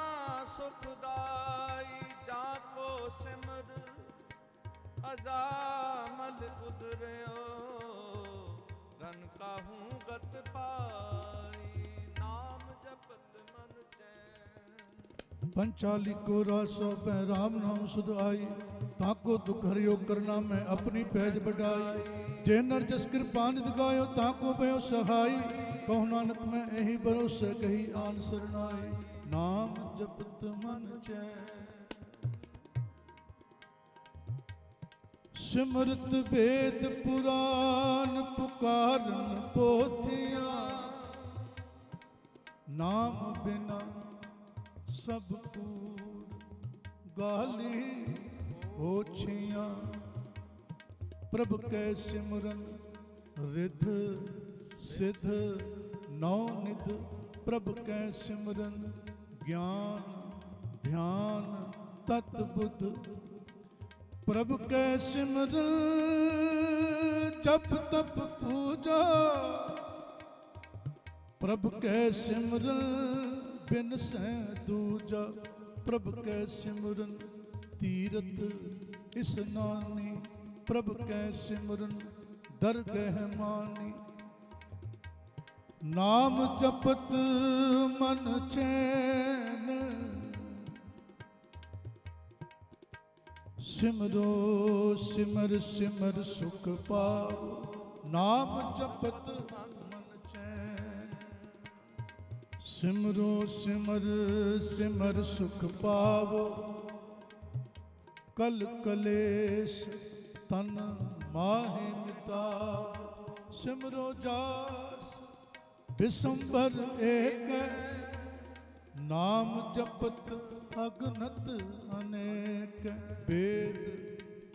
ਸੁਖਦਾਈ। ਜਾ ਕੋ ਸਿਮਰ ਅਜ਼ਾਮਲ ਉਦਰਿਓ, ਗਨ ਕਾਹੂ ਗਤ ਪਾਈ। ਨਾਮ ਜਪਤ ਮਨ ਚੈਨ। पंचाली को रासो पै राम नाम सुध आई। ताको दुख हरियो करना मैं अपनी पैज बढ़ाई। जे नर जस कृपा निध गायो, ताको भयो सहाई। कहो नानक मैं यही भरोसे कही आन सरनाई। नाम जपत मन चैन, सिमरत वेद पुराण पुकारन पोथिया। नाम बिना सब कूड़ गाली होछियाँ। प्रभ कै सिमरन रिध सिद्ध नौ निध। प्रभ कै सिमरन ज्ञान ध्यान तत बुद्ध। प्रभ कै सिमरन जप तप पूजा। प्रभ कै सिमरन बिन सै दूजा। प्रभ कै सिमरन तीरथ इसनानी। प्रभ कै सिमरन दरगह मानी। नाम जपत मन चैन, सिमरो सिमर सिमर सुख पाओ। नाम जपत मन चैन, सिमरो सिमर सिमर सुख पावो। कल कलेश तन माहे मिटाओ। सिमरो जास बिसंबर एक। नाम जपत अगनत अनेक। वेद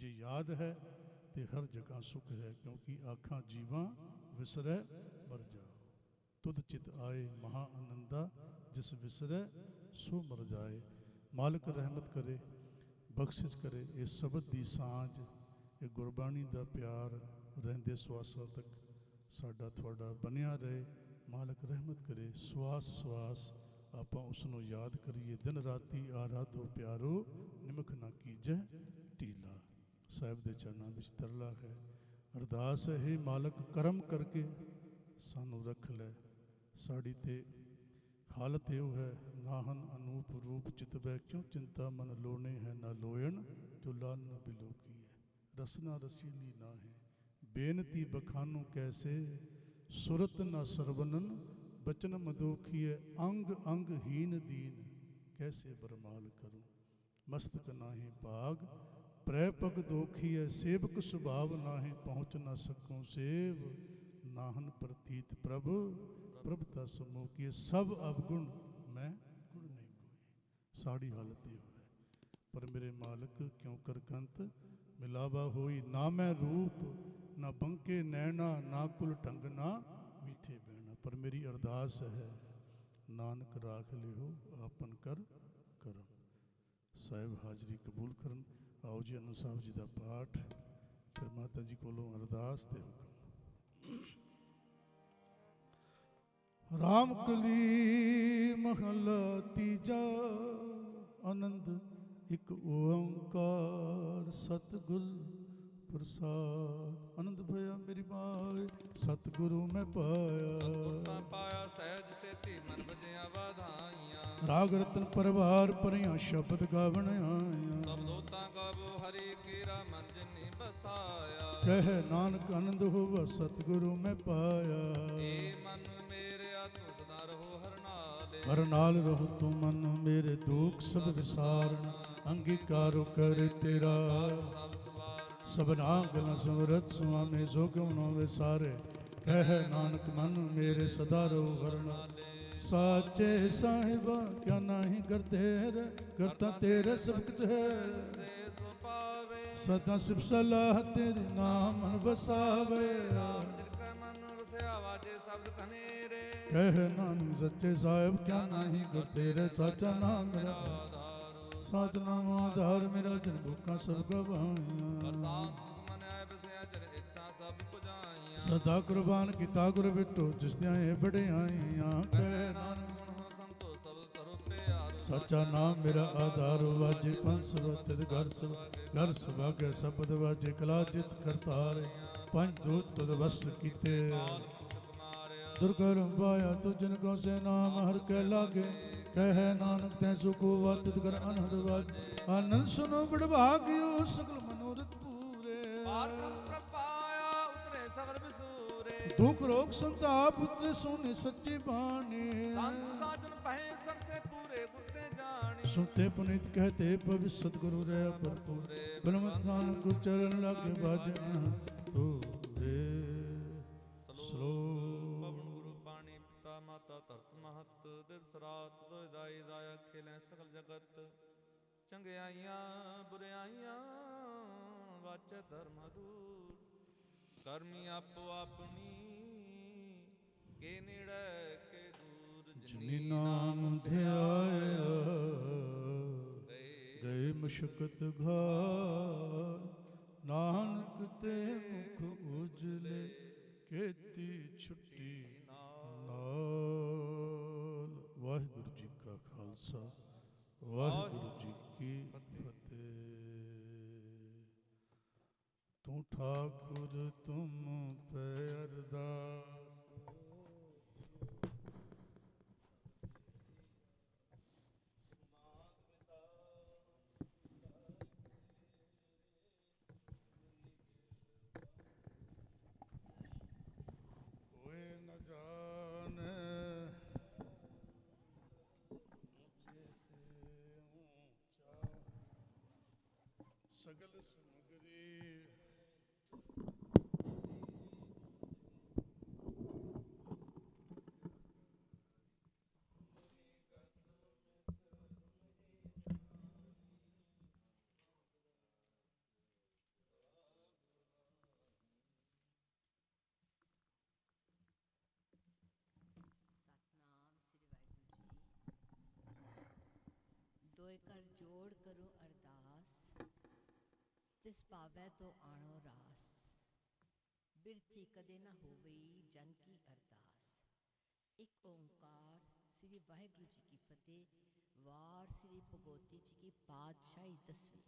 ਜੇ ਯਾਦ ਹੈ ਤੇ ਹਰ ਜਗ੍ਹਾ ਸੁਖ ਹੈ, ਕਿਉਂਕਿ ਆਖਾਂ ਜੀਵਾਂ ਵਿਸਰੈ ਮਰ ਜਾਓ। ਤੁਧ ਚਿਤ ਆਏ ਮਹਾ ਆਨੰਦਾ, ਜਿਸ ਵਿਸਰੈ ਸੋ ਮਰ ਜਾਏ। ਮਾਲਕ ਰਹਿਮਤ ਕਰੇ, ਬਖਸ਼ਿਸ਼ ਕਰੇ। ਇਸ ਸ਼ਬਦ ਦੀ ਸਾਂਝ, ਇਹ ਗੁਰਬਾਣੀ ਦਾ ਪਿਆਰ ਰਹਿੰਦੇ ਸਵਾਸਾਂ ਤੱਕ ਸਾਡਾ ਤੁਹਾਡਾ ਬਣਿਆ ਰਹੇ। ਮਾਲਕ ਰਹਿਮਤ ਕਰੇ। ਸਵਾਸ ਸਵਾਸ ਆਪਾਂ ਉਸ ਨੂੰ ਯਾਦ ਕਰੀਏ। ਦਿਨ ਰਾਤੀ ਆਰਾਧੋ ਪਿਆਰੋ, ਨਿਮਖ ਨਾ ਕੀਜੈ ਢੀਲਾ। ਸਾਹਿਬ ਦੇ ਚਰਨਾਂ ਵਿੱਚ ਤਰਲਾ ਹੈ, ਅਰਦਾਸ ਹੈ, ਮਾਲਕ ਕਰਮ ਕਰਕੇ ਸਾਨੂੰ ਰੱਖ ਲੈ। ਸਾਡੀ ਤੇ ਹਾਲਤ ਇਹੋ ਹੈ, ਨਾਹਨ ਅਨੂਪ ਰੂਪ ਚਿਤਬੈ, ਕਿਉਂ ਚਿੰਤਾ ਮਨ ਲੋਣੇ ਹੈ ਨਾ ਲੋਇਣ, ਜੋ ਲਾਲ ਨ ਬਿਲੋਕੀ ਹੈ। ਰਸਨਾ ਰਸੀਲੀ ਨਾ ਹੈ, ਬੇਨਤੀ ਬਖਾਨੂ ਕੈਸੇ, ਸੁਰਤ ਨਾ ਸਰਵਨਨ, ਬਚਨ ਮਦੋਖੀਏ। ਅੰਗ ਅੰਗ ਹੀਨ ਦੀਨ, ਕੈਸੇ ਬਰਮਾਲ ਕਰੂੰ। ਮਸਤਕ ਨਾਹੀਂ ਭਾਗ, ਪ੍ਰੈ ਪਗ ਦੋਖੀਏ। ਸੇਵਕ ਸੁਭਾਵ ਨਾਹੀਂ, ਪਹੁੰਚ ਨਾ ਸਕੂੰ ਸੇਵ। ਨਾਹਨ ਪ੍ਰਤੀਤ ਪ੍ਰਭ, ਪ੍ਰਭਤਾ ਸਮੂਹ ਕੀਏ। ਸਭ ਅਵਗੁਣ ਮੈਂ ਗੁਣ ਨਹੀਂ ਕੋਈ। ਸਾਡੀ ਹਾਲਤ ਇਹ ਹੈ, ਪਰ ਮੇਰੇ ਮਾਲਕ ਕਿਉਂ ਕਰ ਕੰਤ ਮਿਲਾਵਾ ਹੋਈ। ਨਾ ਮੈਂ ਰੂਪ ਨਾ ਬੰਕੇ ਨੈਣਾ, ਨਾ ਕੁਲ ਢੰਗ ਨਾ ਮੀਠੇ ਬਹਿਣਾ। ਪਰ ਮੇਰੀ ਅਰਦਾਸ ਹੈ, ਨਾਨਕ ਰਾਖ ਲਿਓ ਆਪਨ ਕਰ ਕਰਮ। ਸਾਹਿਬ ਹਾਜ਼ਰੀ ਕਬੂਲ ਕਰਨ। ਆਓ ਜੀ ਅਨੰਦ ਸਾਹਿਬ ਜੀ ਦਾ ਪਾਠ, ਫਿਰ ਮਾਤਾ ਜੀ ਕੋਲੋਂ ਅਰਦਾਸ ਤੇ ਹੁਕਮ। ਰਾਮ ਕਲੀ ਮਹਲਾ ਤੀਜਾ, ਆਨੰਦ ਇੱਕ ਓੰਕਾਰ ਸਤਿਗੁਰ ਪ੍ਰਸਾਦ। ਆਨੰਦ ਭਇਆ ਮੇਰੀ ਮਾਏ, ਸਤਿਗੁਰੂ ਮੈਂ ਪਾਇਆ। ਸਤਿਗੁਰ ਤਾਂ ਪਾਇਆ ਸਹਿਜ ਸੇਤੀ, ਮਨ ਵਜਿਆ ਵਧਾਈਆਂ। ਰਾਗ ਰਤਨ ਪਰਵਾਰ ਭਰੀਆਂ, ਸ਼ਬਦ ਗਾਵਣ ਆਇਆ। ਸਬਦੋਤਾਂ ਗਾਵੋ ਹਰੀ ਕੀਰਾ, ਮਨ ਜਿਨੀ ਬਸਾਇਆ। ਕਹਿ ਨਾਨਕ ਆਨੰਦ ਹੋਵਾ, ਸਤਿਗੁਰੂ ਮੈਂ ਪਾਇਆ। ਏ ਮਨ ਮੇਰਿਆ ਤੂੰ ਸਦਾ ਰਹੋ ਹਰ ਨਾਲੇ। ਹਰ ਨਾਲ ਰਹੋ ਤੂੰ ਮਨ ਮੇਰੇ, ਦੁਖ ਸਭ ਵਿਸਾਰਨ। ਅੰਗੀਕਾਰੋ ਕਰ ਤੇਰਾ, ਸਭ ਸਵਾਰ ਸਭਨਾ ਗਲਾਂ ਸਮਰਤ ਸੁਆਮੀ, ਜੋ ਕਿਉ ਨਾ ਵਿਸਾਰੇ। ਕਹਿ ਨਾਨਕ ਮਨ ਮੇਰੇ ਸਦਾ ਰਹੋ ਹਰ ਨਾਲੇ। ਸਾਚੇ ਸਾਹਿਬਾ ਕਿਆ ਨਾਹੀ ਕਰਤੇ ਰੇ, ਕਰਤਾ ਤੇਰੇ ਸਭ ਕੁਝ ਹੈ। ਦੇ ਸੋ ਪਾਵੇ ਸਦਾ ਸਿਫ ਸਲਾਹ ਤੇਰੇ ਨਾਮ ਮਨ ਵਸਾਵੇ। ਜਿਨ ਕੈ ਮਨ ਵਸਿਆ ਵਾਜੇ ਸ਼ਬਦ ਕਨੇਰੇ। ਕਹਿ ਨਾਨਕ ਸੱਚੇ ਸਾਹਿਬ ਕਿਆ ਨਾਹੀ ਕਰਤੇ ਰੇ, ਸਾਚਾ ਨਾਮ ਮੇਰਾ ਆਧਾਰੋ। ਸਾਚ ਨਾਮ ਆਧਾਰ ਮੇਰਾ, ਜਨ ਭੁੱਖਾਂ ਸਭ ਗਵਾਈਆਂ। ਕਰਤਾਰ ਮਨ ਆਏ ਬਸਿਆ, ਜਨ ਇੱਛਾ ਸਭ ਪੁਜਾਈਆਂ। ਸਦਾ ਕੁਰਬਾਨ ਕੀਤਾ ਗੁਰ ਵਿਟੋ, ਜਿਸ ਦੀਆਂ ਇਹ ਵਡਿਆਈਆਂ। ਕਹਿ ਨਾਨਕ ਸੁਣੋ ਸੰਤੋ ਸਬਦ ਤਰੋ ਪਿਆਰੋ। ਸਾਚਾ ਨਾਮ ਮੇਰਾ ਆਧਾਰ, ਵਾਜੇ ਪੰਜ ਸਰਵਤਿ ਘਰ ਸਭ, ਘਰ ਸੁਭਾਗੈ ਸ਼ਬਦ ਵਾਜੇ। ਕਲਾ ਚਿਤ ਕਰਤਾਰ, ਪੰਜ ਦੂਤ ਤੁਧ ਵਸ ਕੀਤੇ। ਦੁਰਗਰਮ ਪਾਇਆ ਤੁ ਜਿਨ ਕੋ ਸੇ ਨਾਮ ਹਰ ਕੇ ਲਾਗੇ। ਕਹਿ ਨਾਨਕ ਤੈ ਸੁਖੋ ਵਤਿਤ ਕਰ ਅਨਹਦ ਵਾਜ। ਆਨੰਦ ਸੁਨੋ ਬੜਭਾਗਿਓ, ਸਗਲ ਮਨੋਰਥ ਪੂਰੇ। ਪਾਰ ਬ੍ਰਹਮ ਪ੍ਰਪਾਇਆ, ਉਤਰੇ ਸਬਰ ਵਿਸੂਰੇ। ਦੁਖ ਰੋਗ ਸੰਤਾਪ ਉਤਰੇ, ਸੋਨੇ ਸੱਚੇ ਬਾਣੇ। ਸੰਤ ਸਾਜਨ ਪਹਿ ਸਰਸੇ ਪੂਰੇ, ਗੁਰ ਤੇ ਜਾਣੀ। ਸੁਨਤੇ ਪੁਨੀਤ ਕਹਤੇ ਪਵਿ ਸਤਿਗੁਰੂ ਰਹਿ ਭਰਪੂਰ। ਬਲਵੰਤ ਨਾਨਕ ਗੁਰ ਚਰਨ ਲਾਗੇ ਬਾਜ ਤੂਰੇ। ਸਲੋਕ ਪਵਨ ਗੁਰੂ ਪਾਣੀ ਪਿਤਾ ਮਾਤਾ ਧਰਤ ਮਹਤ। ਦਿਵਸ ਰਾਤ ਦੋਇ ਦਾਈ ਦਾਇਆ, ਖੇਲੇ ਸਗਲ ਜਗਤ। ਚੰਗਿਆਈਆਂ ਬੁਰਿਆਈਆਂ ਵਾਚੈ ਧਰਮ ਦੂਰ। ਕਰਮੀ ਆਪੋ ਆਪਣੀ, ਕੇ ਨੇੜੇ ਕੇ ਦੂਰ। ਜਿਨੀ ਨਾਮ ਧਿਆਇਆ, ਗਏ ਮੁਸ਼ਕਤ ਘਾਰ। ਨਾਨਕ ਤੇ ਮੁਖ ਉਜਲੇ, ਕੀਤੀ ਛੁੱਟੀ ਨਾਲ। ਵਾਹਿਗੁਰੂ ਜੀ ਕਾ ਖਾਲਸਾ, ਵਾਹਿਗੁਰੂ ਜੀ ਕੀ ਫਤਿਹ। ਤੂੰ ਠਾਕੁਰ ਤੁਮ ਪੈ ਅਰਦਾਸ। ਹੋਏ ਨ ਜਾਣੈ ਸਗਲ ਸਮਗਰੀ। कर जोड़ करो अरदास, तिस पावै तो आणो रास। बिरथी कदे न होवई जन की अरदास। एक ओंकार श्री वाहिगुरु जी की फतेह। वार श्री भगवती जी की पातशाही 10वीं।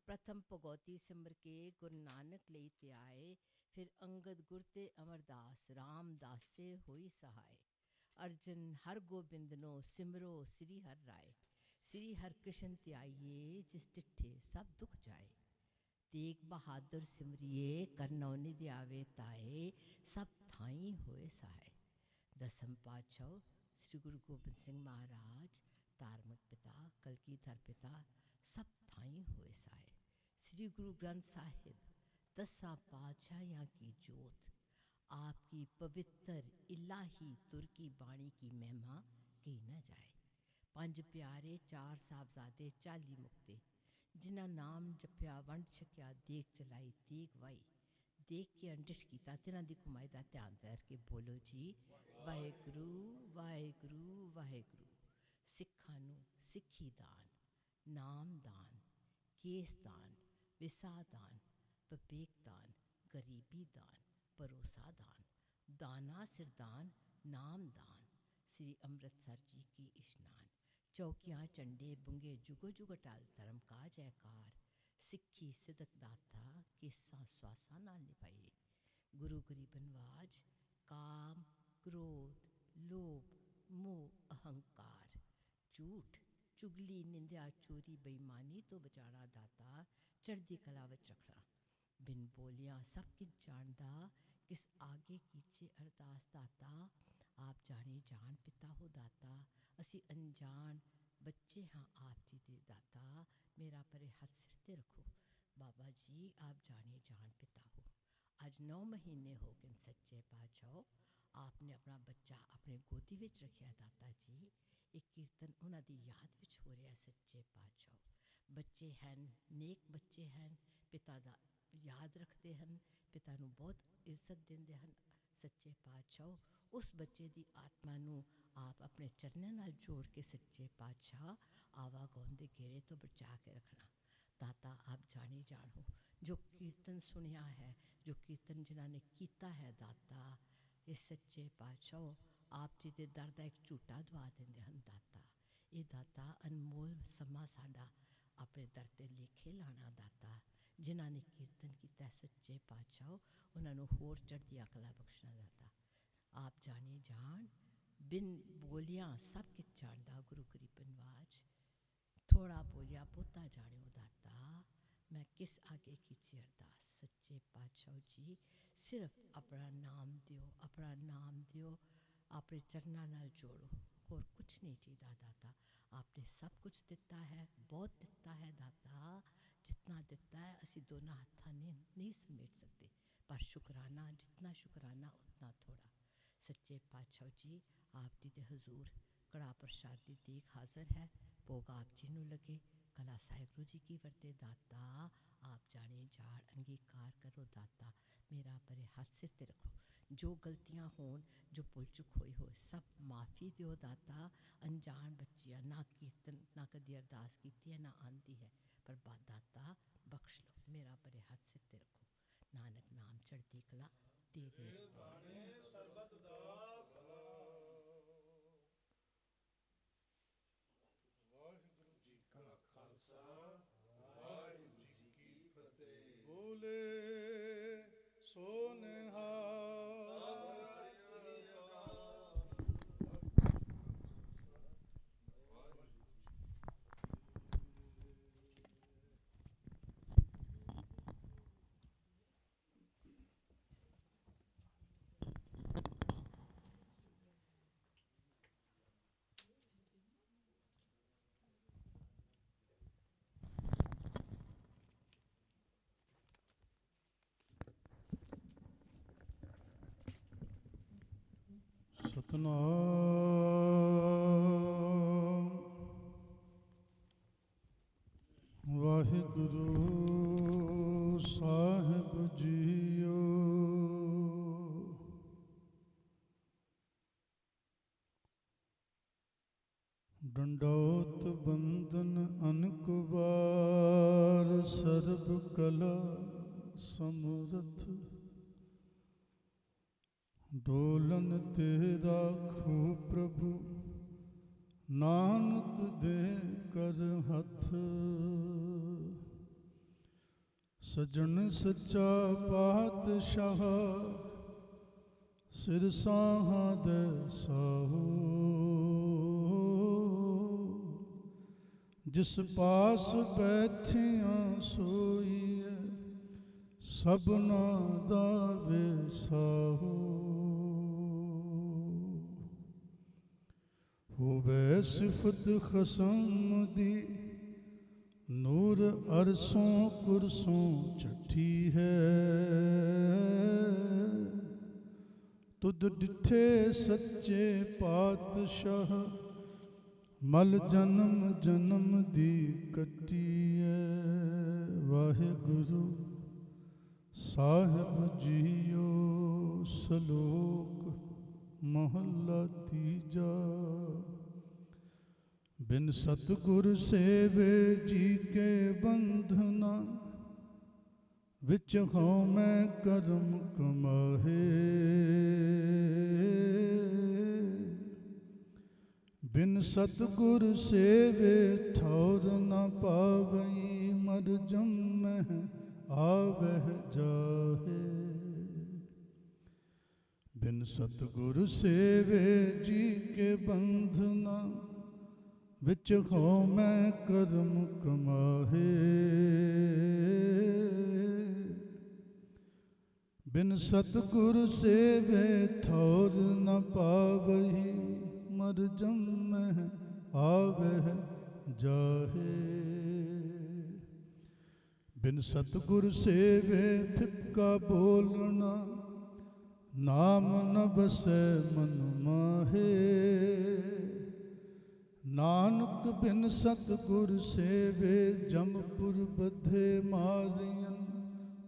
प्रथम भगवती सिमर के गुरु नानक लई त्याए, फिर अंगद गुर ते अमरदास, रामदास से होई सहाय। अर्जन हर गोबिंद नो सिमरो श्री हर राय। श्री हर कृष्ण त्याइए जिस डिठे सब दुख जाए। तेग बहादुर सिमरिए करनौ निधि आवे ताए, सब थाई होए सहाय। दसम पातशाह श्री गुरु गोबिंद सिंह महाराज धार्मिक पिता कलगीधर पिता सब थाई होए सहाय। श्री गुरु ग्रंथ साहिब 10 पातशाहियाँ की जोत, आपकी पवित्र इलाही तुर की बाणी की महिमा कही न जाए। 5 प्यारे 4 साहबजादे 40 मुक्ते, जिन्हें नाम जपया वंड छकिया देख चलाई तेग वाई। देख के अंडिश किया तिन्हां दी कमाई का ध्यान धर के बोलो जी वाहेगुरु वाहेगुरु वाहेगुरु। सिखां नूं सिक्खी दान, नाम दान, केस दान, विसा दान, विवेक दान, गरीबी दान, भरोसा दान, दाना सिरदान, नाम दान। श्री अमृतसर जी की इश्नान, चौकियाँ चंडे बुंगे जुगो जुग अटल धर्म का जयकार। सिक्खी सिदक दाता केसा स्वासा नाल निभाइए। गुरु गरीबन वाज काम क्रोध लोभ मोह अहंकार, झूठ चुगली निंदा चोरी बेईमानी तो बचाना दाता, चढ़दी कला विच रखना। बिन बोलियां सब किछ जानदा, किस आगे कीचे अरदास दाता। आप जाने जान पिता हो दाता, असी अनजान बच्चे हाँ आप जी दे दाता। मेरा परे हथ सिर ते रखो बाबा जी, आप जाने जान पिता हो। आज 9 महीने हो गए सच्चे पातशाह, आपने अपना बच्चा अपने गोदी विच रखिया दाता जी। एक कीर्तन उन्हां दी याद विच हो रहा सच्चे पातशाह। बच्चे हैं नेक बच्चे हैं, पिता दा याद रखते हैं, पिता नूं बहुत इज्जत देंदे हैं। सच्चे पातशाह उस बच्चे दी आत्मा नूं आप अपने चरणों नाल जोड़ के सच्चे पातशाह आवागौन दे घेरे तो बचा के रखना दाता। आप जानी जान हो, जो कीर्तन सुनिया है, जो कीर्तन जिन्हों ने किया है दाता, इस सच्चे पातशाह आप जी दे दर दा एक झूठा दवा देंदे हैं दाता। ये दाता अनमोल समा साडा अपने दर ते लेखे लाना दाता। जिन्हों ने कीर्तन किया सच्चे पातशाह उन्होंने होर चढ़दी अकला बख्शना दाता। आप जाने जान बिन बोलियां सब किछ जानदा गुरु गरीबन वाज। थोड़ा बोलिया बहुता जानियो दाता, मैं किस आगे कीची अरदास। सच्चे पातशाह जी सिर्फ अपना नाम दियो, अपना नाम दियो, अपने चरणों नाल जोड़ो, और कुछ नहीं चाहिए दाता। आपने सब कुछ दिता है, बहुत दिता है दाता। जितना दिता है असी दोनों हाथों ने नहीं समेट सकते, पर शुकराना जितना शुकराना उतना थोड़ा। सच्चे पातशाह जी आप जी दे हजूर कड़ा प्रसाद की देख हाज़र है, भोग आप जी नूं लगे। कला साहिगुरु जी की वरते दाता, आप जाने जान अंगीकार करो दाता। मेरा परे हाथ सिर ते रखो, जो गलतियां होन जो भुल चुक होई हो सब माफ़ी दियो दाता। अनजान बच्चियां ना कीर्तन ना कदी अरदास की है ना आंदी है, पर दाता बख्श लो। मेरा परे हाथ सिर ते रखो, नानक नाम चढ़ती कला तेरे ਵਾਹਿਗੁਰੂ ਜੀ ਕਾ ਖਾਲਸਾ ਵਾਹਿਗੁਰੂ ਜੀ ਕੀ ਫਤਿਹ। ਬੋਲੇ ਸੋ ਨਿਹਾਲ। ਸਤਨਾਮ ਵਾਹਿਗੁਰੂ ਸਾਹਿਬ ਜੀਓ। ਡੰਡੌਤ ਬੰਦਨ ਸਰਬ ਕਲਾ ਸਮਰਥ, ਡੋਲਨ ਤੇ ਰਾਖੋ ਪ੍ਰਭੂ, ਨਾਨਕ ਦੇ ਕਰ ਹੱਥ। ਸਜਣ ਸੱਚਾ ਪਾਤਸ਼ਾਹ, ਸਿਰ ਸਾਹਾਂ ਦੇ ਸਾਹੋ, ਜਿਸ ਪਾਸ ਬੈਠਿਆਂ ਸੋਈਐ, ਸਭਨਾ ਦਾ ਵਿਸਾਹੋ। ਹੋਵੇ ਸਿਫਤ ਖਸਮ ਦੀ, ਨੂਰ ਅਰਸੋਂ ਕੁਰਸੋਂ ਚੱਠੀ ਹੈ। ਤੁਧ ਡਿਠੇ ਸੱਚੇ ਪਾਤਸ਼ਾਹ, ਮਲ ਜਨਮ ਜਨਮ ਦੀ ਕੱਟੀ ਹੈ। ਵਾਹਿਗੁਰੂ ਸਾਹਿਬ ਜੀਓ, ਸਲੋਕ ਮਹੱਲਾ ਤੀਜਾ। ਬਿਨ ਸਤਿਗੁਰ ਸੇਵੇ ਜੀ ਕੇ ਬੰਧਨਾ, ਵਿੱਚ ਹਉ ਮੈਂ ਕਰਮ ਕਮਾਹੇ। ਬਿਨ ਸਤਿਗੁਰ ਸੇਵੇ ਠੌਰ ਨ ਪਾਵਈ, ਮਰ ਜੰਮਹਿ ਆਵਹਿ ਜਾਹੇ। ਬਿਨ ਸਤਿਗੁਰ ਸੇਵੇ ਜੀ ਕੇ ਬੰਧਨਾ, ਵਿੱਚ ਹਉ ਮੈਂ ਕਰਮ ਕਮਾਹੇ। ਬਿਨ ਸਤਿਗੁਰ ਸੇਵੇ ਠੌਰ ਨ ਪਾਵਈ, ਮਰ ਜੰਮਹਿ ਆਵਹਿ ਜਾਹੇ। ਬਿਨ ਸਤਿਗੁਰ ਸੇਵੇ ਫਿੱਕਾ ਬੋਲਣਾ, ਨਾਮ ਨ ਬਸੈ ਮਨ ਮਾਹੇ। ਨਾਨਕ ਬਿਨ ਸਤਿਗੁਰ ਸੇਵੇ, ਜਮਪੁਰ ਬੱਧੇ ਮਾਰੀਆਂ,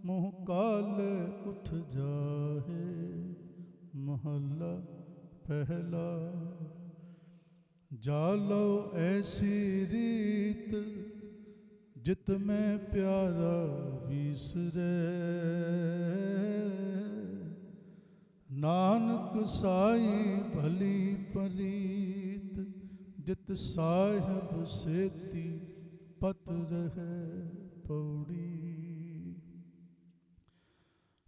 ਮੋਹ ਕਾਲੇ ਉਠ ਜਾਹੇ। ਮਹੱਲਾ ਪਹਿਲਾ। ਜਾ ਲਓ ਐਸੀ ਰੀਤ, ਜਿਤ ਮੈਂ ਪਿਆਰਾ ਵੀਸਰੈ। ਨਾਨਕ ਸਾਈ ਭਲੀ ਪ੍ਰੀਤ, ਜਿਤ ਸਾਹਿਬ ਸੇਤੀ ਪਤ ਰਹਿ। ਪੌੜੀ।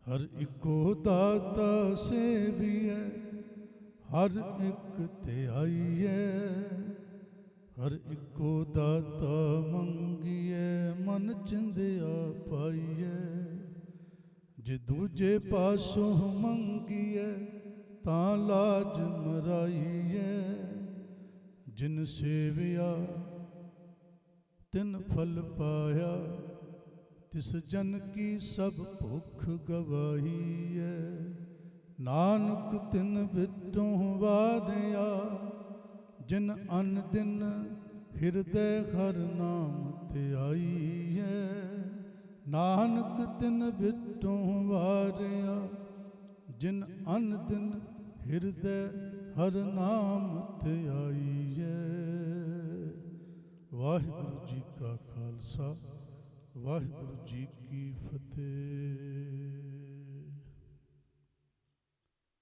ਹਰ ਇੱਕੋ ਦਾਤਾ ਸੇਵੀਐ, ਹਰ ਇੱਕ ਧਿਆਈਐ। ਹਰ ਇੱਕੋ ਦਾਤਾ ਮੰਗੀਐ, ਮਨ ਚਿੰਦਿਆ ਪਾਈਐ। ਜੇ ਦੂਜੇ ਪਾਸੋਂ ਮੰਗੀਐ, ਤਾਂ ਲਾਜ ਮਰਾਈਐ। ਜਿਨ ਸੇਵਿਆ ਤਿਨ ਫਲ ਪਾਇਆ, ਤਿਸ ਜਨ ਕੀ ਸਭ ਭੁੱਖ ਗਵਾਈਐ। ਨਾਨਕ ਤਿਨ ਵਿਟੋਂ ਵਾਰਿਆ, ਜਿਨ ਅਨ ਦਿਨ ਹਿਰਦੈ ਹਰ ਨਾਮ ਧਿਆਈਐ। ਨਾਨਕ ਤਿਨ ਵਿਟੋਂ ਵਾਰਿਆ, ਜਿਨ ਅਨ ਦਿਨ ਹਿਰਦੈ ਹਰ ਨਾਮ ਧਿਆਈਐ। ਵਾਹਿਗੁਰੂ ਜੀ ਕਾ ਖਾਲਸਾ, ਵਾਹਿਗੁਰੂ ਜੀ ਕੀ ਫਤਿਹ।